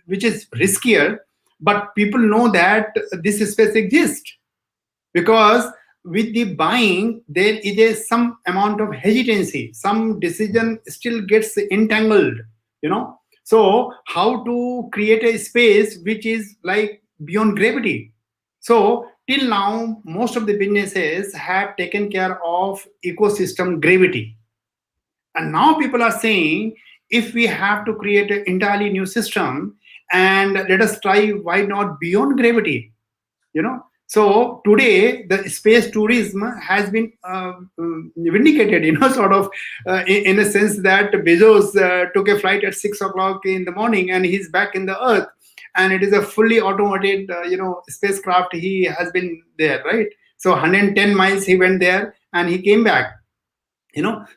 which is riskier, but people know that this space exists, because with the buying there is some amount of hesitancy. Some decision still gets entangled. So how to create a space which is like beyond gravity? So till now, most of the businesses have taken care of ecosystem gravity. And now people are saying, if we have to create an entirely new system, and let us try, why not beyond gravity? So today the space tourism has been vindicated, sort of, in a sense that Bezos took a flight at 6 o'clock in the morning and he's back in the earth, and it is a fully automated spacecraft. He has been there, right? So 110 miles he went there and he came back.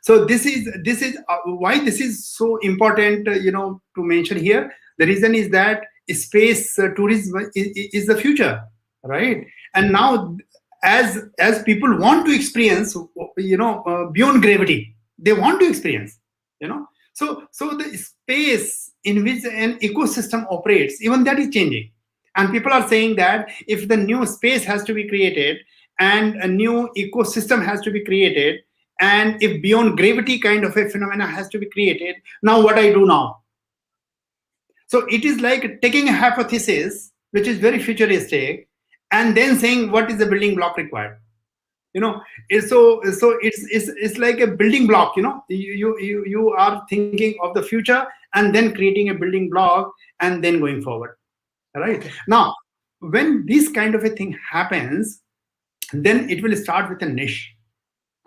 So this is why this is so important, to mention here. The reason is that space tourism is the future, right? And now, as people want to experience, beyond gravity, they want to experience, so the space in which an ecosystem operates, even that is changing. And people are saying that if the new space has to be created and a new ecosystem has to be created, And if beyond gravity kind of a phenomena has to be created, now what I do now? So it is like taking a hypothesis, which is very futuristic, and then saying what is the building block required. It's like a building block. You are thinking of the future and then creating a building block and then going forward. Right now, when this kind of a thing happens, then it will start with a niche,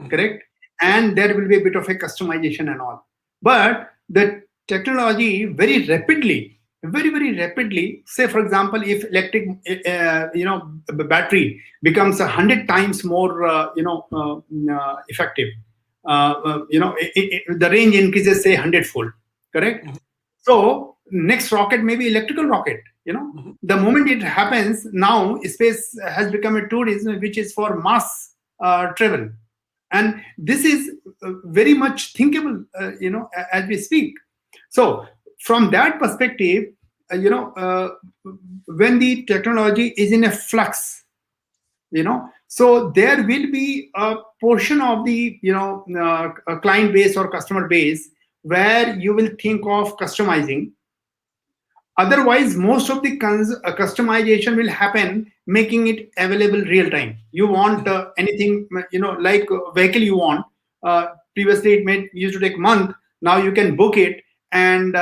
correct? And there will be a bit of a customization and all. But the technology very rapidly, very rapidly, say for example, if electric battery becomes 100 times more effective, the range increases, say 100-fold, correct? So next rocket may be electrical rocket. The moment it happens, now space has become a tourism which is for mass travel, and this is very much thinkable, as we speak. So from that perspective, when the technology is in a flux, so there will be a portion of the client base or customer base where you will think of customizing. Otherwise, most of the customization will happen making it available real time. You want anything, like a vehicle you want. Previously, it used to take a month. Now you can book it and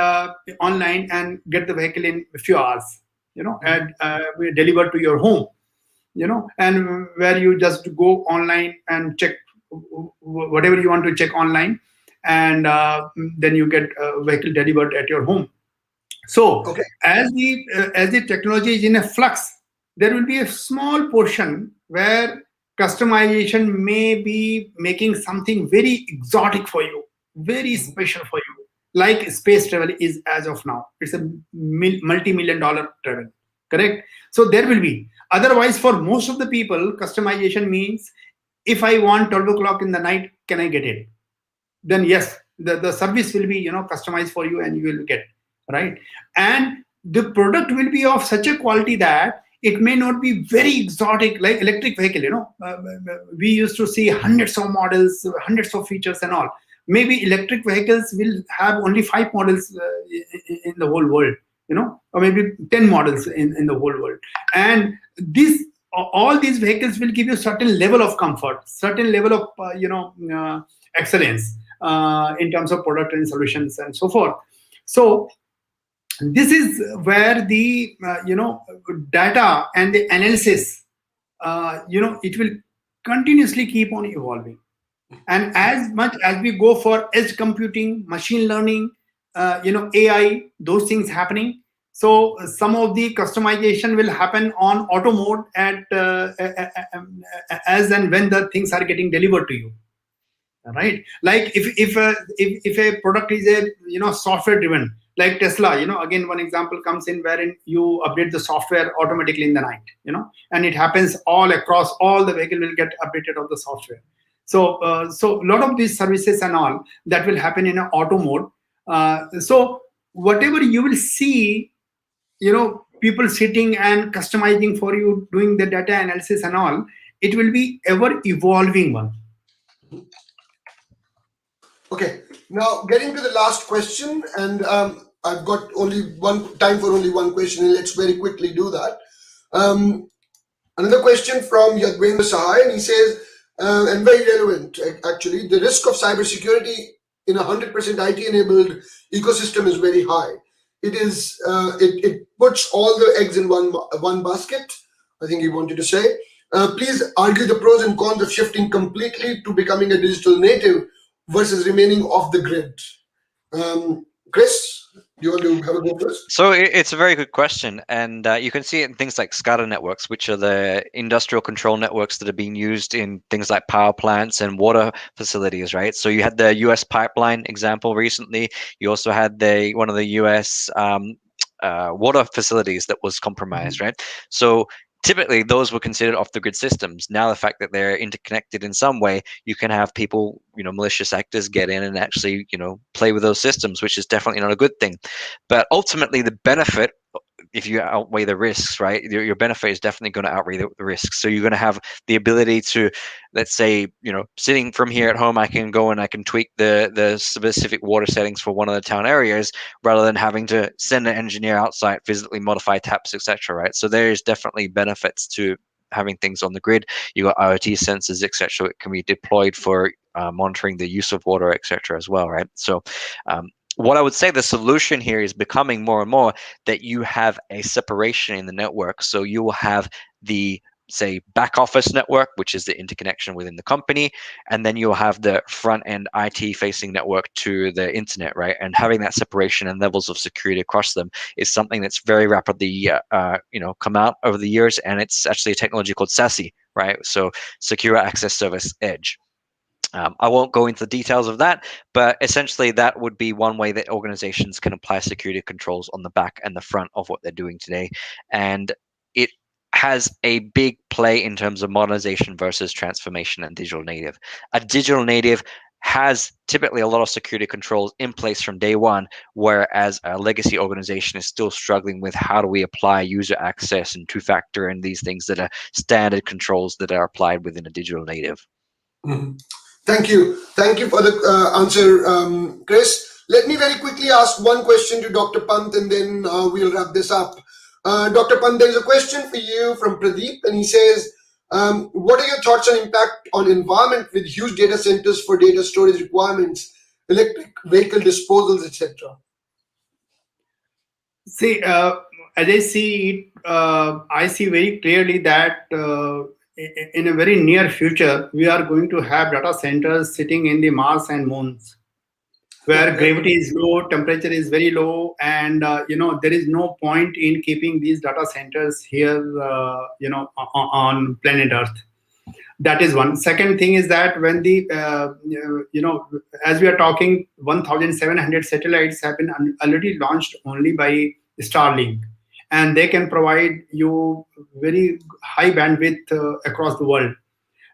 online and get the vehicle in a few hours. And delivered to your home. And where you just go online and check whatever you want to check online, and then you get a vehicle delivered at your home. So as the technology is in a flux, there will be a small portion where customization may be making something very exotic for you, very special for you, like space travel is as of now. It's a multi-million-dollar travel, correct? So there will be. Otherwise, for most of the people, customization means if I want 12 o'clock in the night, can I get it? Then yes, the service will be customized for you and you will get. Right, and the product will be of such a quality that it may not be very exotic, like electric vehicle. We used to see hundreds of models, hundreds of features and all. Maybe electric vehicles will have only 5 models in the whole world, or maybe 10 models in the whole world. And all these vehicles will give you certain level of comfort, certain level of excellence in terms of product and solutions and so forth. So this is where the data and the analysis, it will continuously keep on evolving. And as much as we go for edge computing, machine learning, AI, those things happening. So some of the customization will happen on auto mode as and when the things are getting delivered to you. Right, like if a product is a software driven, like Tesla, again one example comes in wherein you update the software automatically in the night, and it happens all across all the vehicle will get updated of the software. So a lot of these services and all that will happen in an auto mode. So whatever you will see, people sitting and customizing for you, doing the data analysis and all, it will be ever evolving one. Okay, now getting to the last question, and I've got only time for only one question, and let's very quickly do that. Another question from Yadvendra Sahai, and he says, and very relevant actually, the risk of cybersecurity in 100% IT-enabled ecosystem is very high. It puts all the eggs in one basket, I think he wanted to say. Please argue the pros and cons of shifting completely to becoming a digital native versus remaining off the grid. Chris, do you want to have a go first? So it's a very good question, and you can see it in things like SCADA networks, which are the industrial control networks that are being used in things like power plants and water facilities, right? So you had the U.S. pipeline example recently. You also had one of the U.S. Water facilities that was compromised, right? So typically those were considered off the grid systems. Now the fact that they're interconnected in some way, you can have people, malicious actors get in and actually, play with those systems, which is definitely not a good thing. But ultimately the benefit if you outweigh the risks, right, your benefit is definitely going to outweigh the risks. So you're going to have the ability to, let's say, sitting from here at home, I can go and I can tweak the specific water settings for one of the town areas, rather than having to send an engineer outside, physically modify taps, etc. Right. So there is definitely benefits to having things on the grid. You got IoT sensors, etc. It can be deployed for monitoring the use of water, etc. as well, right? So what I would say, the solution here is becoming more and more that you have a separation in the network. So you will have the, say, back office network, which is the interconnection within the company, and then you'll have the front end IT facing network to the internet, right? And having that separation and levels of security across them is something that's very rapidly come out over the years, and it's actually a technology called SASE, right? So Secure Access Service Edge. I won't go into the details of that, but essentially that would be one way that organizations can apply security controls on the back and the front of what they're doing today. And it has a big play in terms of modernization versus transformation and digital native. A digital native has typically a lot of security controls in place from day one, whereas a legacy organization is still struggling with how do we apply user access and two-factor and these things that are standard controls that are applied within a digital native. Mhm. Thank you. Thank you for the answer, Chris. Let me very quickly ask one question to Dr. Pant, and then we'll wrap this up. Dr. Pant, there is a question for you from Pradeep, and he says, what are your thoughts on impact on environment with huge data centers for data storage requirements, electric vehicle disposals, etc.? See, as I see it, I see very clearly that in a very near future, we are going to have data centers sitting in the Mars and moons, where gravity is low, temperature is very low, and there is no point in keeping these data centers here, on planet Earth. That is one. Second thing is that when the as we are talking, 1,700 satellites have been already launched only by Starlink, and they can provide you very high bandwidth across the world.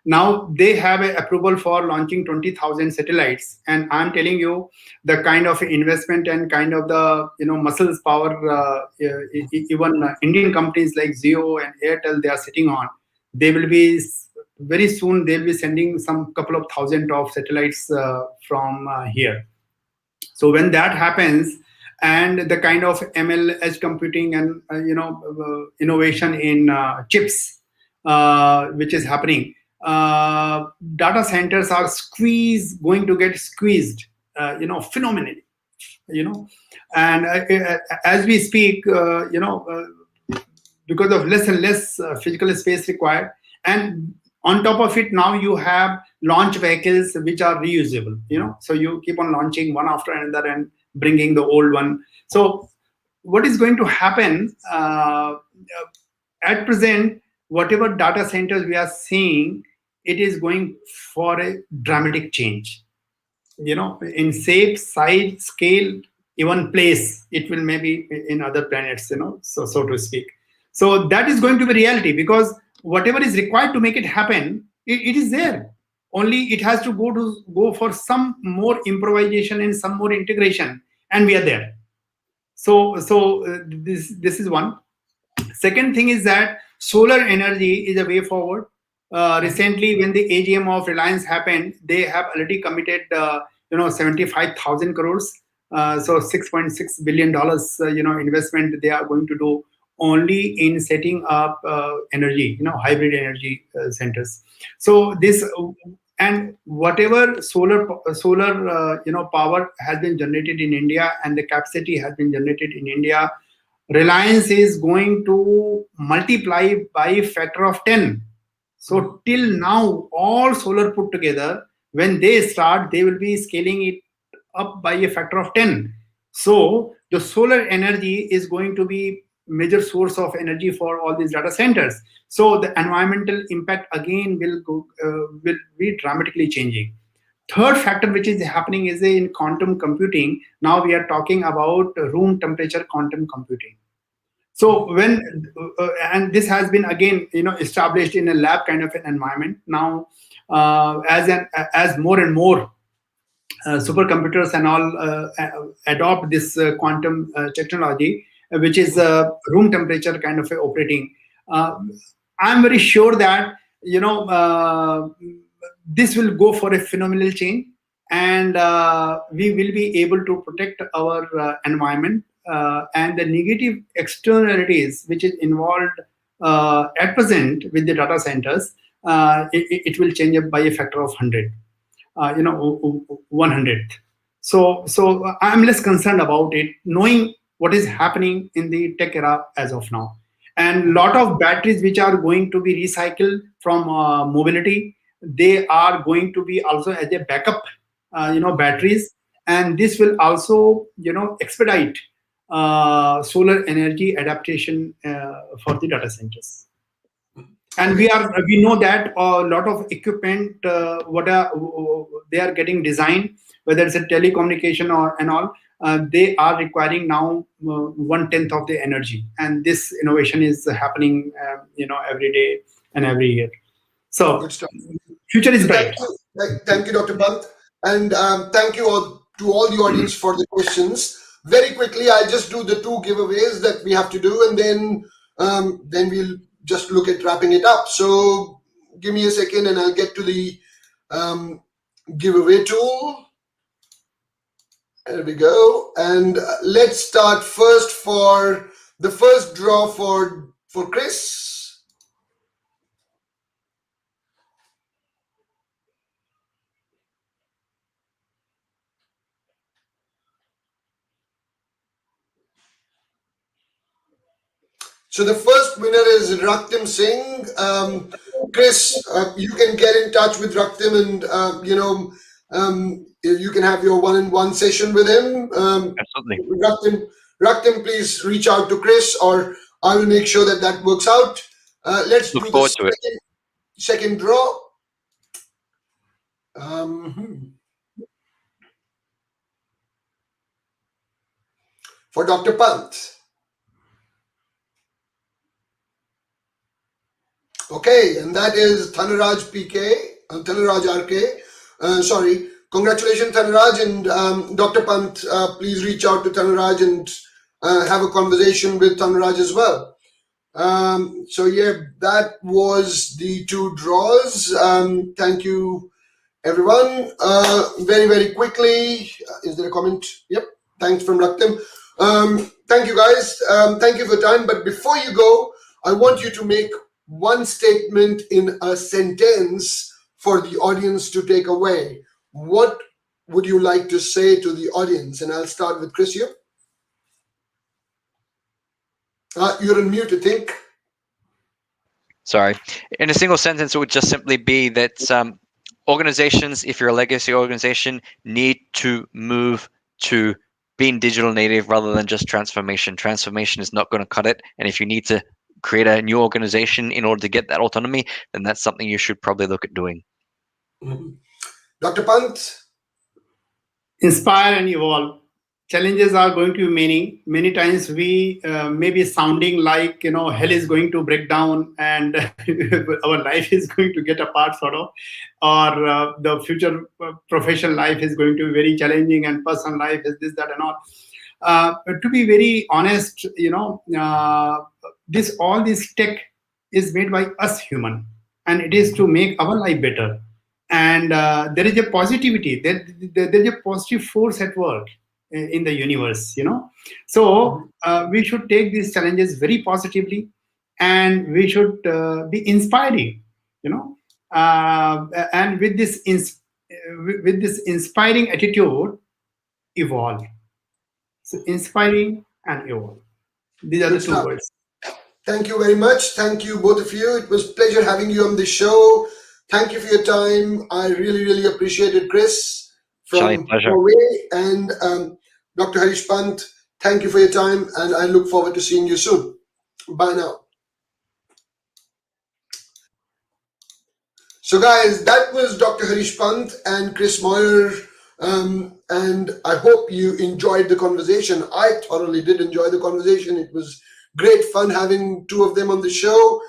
Now they have an approval for launching 20,000 satellites, and I'm telling you, the kind of investment and kind of the muscles power, even Indian companies like Jio and Airtel, they are sitting on. They will be very soon. They'll be sending some couple of thousand of satellites from here. So when that happens, and the kind of ML edge computing and innovation in chips, which is happening, data centers are going to get squeezed, phenomenally, and as we speak, because of less and less physical space required, and on top of it, now you have launch vehicles which are reusable, so you keep on launching one after another and bringing the old one. So what is going to happen at present, whatever data centers we are seeing, it is going for a dramatic change, in shape, size, scale, even place. It will maybe in other planets, so to speak. So that is going to be reality, because whatever is required to make it happen, it is there. Only it has to go for some more improvisation and some more integration, and we are there. So this is one. Second thing is that solar energy is a way forward. Recently, when the AGM of Reliance happened, they have already committed 75,000 crores, so $6.6 billion investment they are going to do only in setting up energy, hybrid energy centers. So this, and whatever solar power has been generated in India and the capacity has been generated in India, Reliance is going to multiply by a factor of 10. So till now, all solar put together, when they start, they will be scaling it up by a factor of 10. So the solar energy is going to be major source of energy for all these data centers. So the environmental impact again will be dramatically changing. Third factor which is happening is in quantum computing. Now we are talking about room temperature quantum computing. So when and this has been again established in a lab kind of an environment. Now as more and more supercomputers and all adopt this quantum technology, which is a room temperature kind of a operating. I'm very sure that this will go for a phenomenal change, and we will be able to protect our environment, and the negative externalities which is involved at present with the data centers. It will change up by a factor of 100, 100th. So I'm less concerned about it, knowing what is happening in the tech era as of now. And lot of batteries which are going to be recycled from mobility, they are going to be also as a backup, batteries, and this will also expedite solar energy adaptation for the data centers. And we know that a lot of equipment they are getting designed, whether it's a telecommunication or and all, they are requiring now 1/10 of the energy, and this innovation is happening every day and every year. So Good stuff. future is So bright. thank you, Dr. Pant, and thank you all to all the audience for the questions. Very quickly, I'll just do the 2 giveaways that we have to do, and then we'll just look at wrapping it up. So give me a second, and I'll get to the giveaway tool. There we go, and let's start first for the first draw for Chris. So the first winner is Raktim Singh. Chris, you can get in touch with Raktim, and you can have your one-on-one session with him. Absolutely. Raktim, please reach out to Chris, or I will make sure that works out. Let's Look do forward the to it. second draw. For Dr. Pant. Okay, and that is Thanaraj PK, Thanaraj RK. Sorry, congratulations, Thanaraj, and Dr. Pant. Please reach out to Thanaraj and have a conversation with Thanaraj as well. So yeah, that was the 2 draws. Thank you, everyone. Very quickly, is there a comment? Yep. Thanks from Raktim. Thank you, guys. Thank you for your time. But before you go, I want you to make one statement in a sentence for the audience to take away. What would you like to say to the audience? And I'll start with Chris here. You're on mute, I think. Sorry. In a single sentence, it would just simply be that organizations, if you're a legacy organization, need to move to being digital native rather than just transformation. Transformation is not going to cut it. And if you need to create a new organization in order to get that autonomy, then that's something you should probably look at doing. Dr. Pant? Inspire and evolve. Challenges are going to be many times. We may be sounding like hell is going to break down and our life is going to get apart, sort of, or the future professional life is going to be very challenging, and personal life is this, that, and all. To be very honest, all this tech is made by us human, and it is to make our life better. And there is a positivity, there is a positive force at work in the universe, so we should take these challenges very positively, and we should be inspiring, and with this inspiring attitude, evolve. So inspiring and evolve, these are the 2 words. Thank you very much. Thank you, both of you. It was a pleasure having you on the show. Thank you for your time. I really appreciate it, Chris from Huawei, and Dr. Harish Pant. Thank you for your time, and I look forward to seeing you soon. Bye now. So guys, that was Dr. Harish Pant and Chris Mawer, and I hope you enjoyed the conversation. I thoroughly did enjoy the conversation. It was great fun having 2 of them on the show.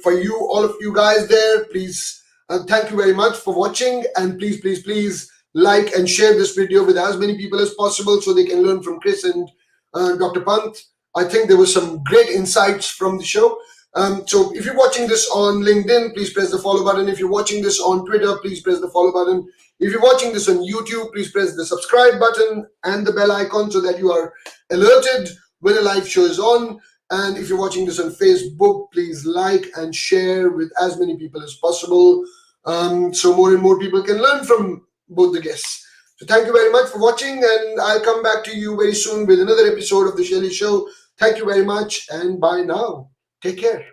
For you, all of you guys there, please, thank you very much for watching, and please like and share this video with as many people as possible so they can learn from Chris and Dr. Pant. I think there were some great insights from the show. So if you're watching this on LinkedIn, please press the follow button. If you're watching this on Twitter, please press the follow button. If you're watching this on YouTube, please press the subscribe button and the bell icon so that you are alerted when a live show is on. And if you're watching this on Facebook, please like and share with as many people as possible, so more and more people can learn from both the guests. So thank you very much for watching, and I'll come back to you very soon with another episode of The Shelly Show. Thank you very much, and bye now. Take care.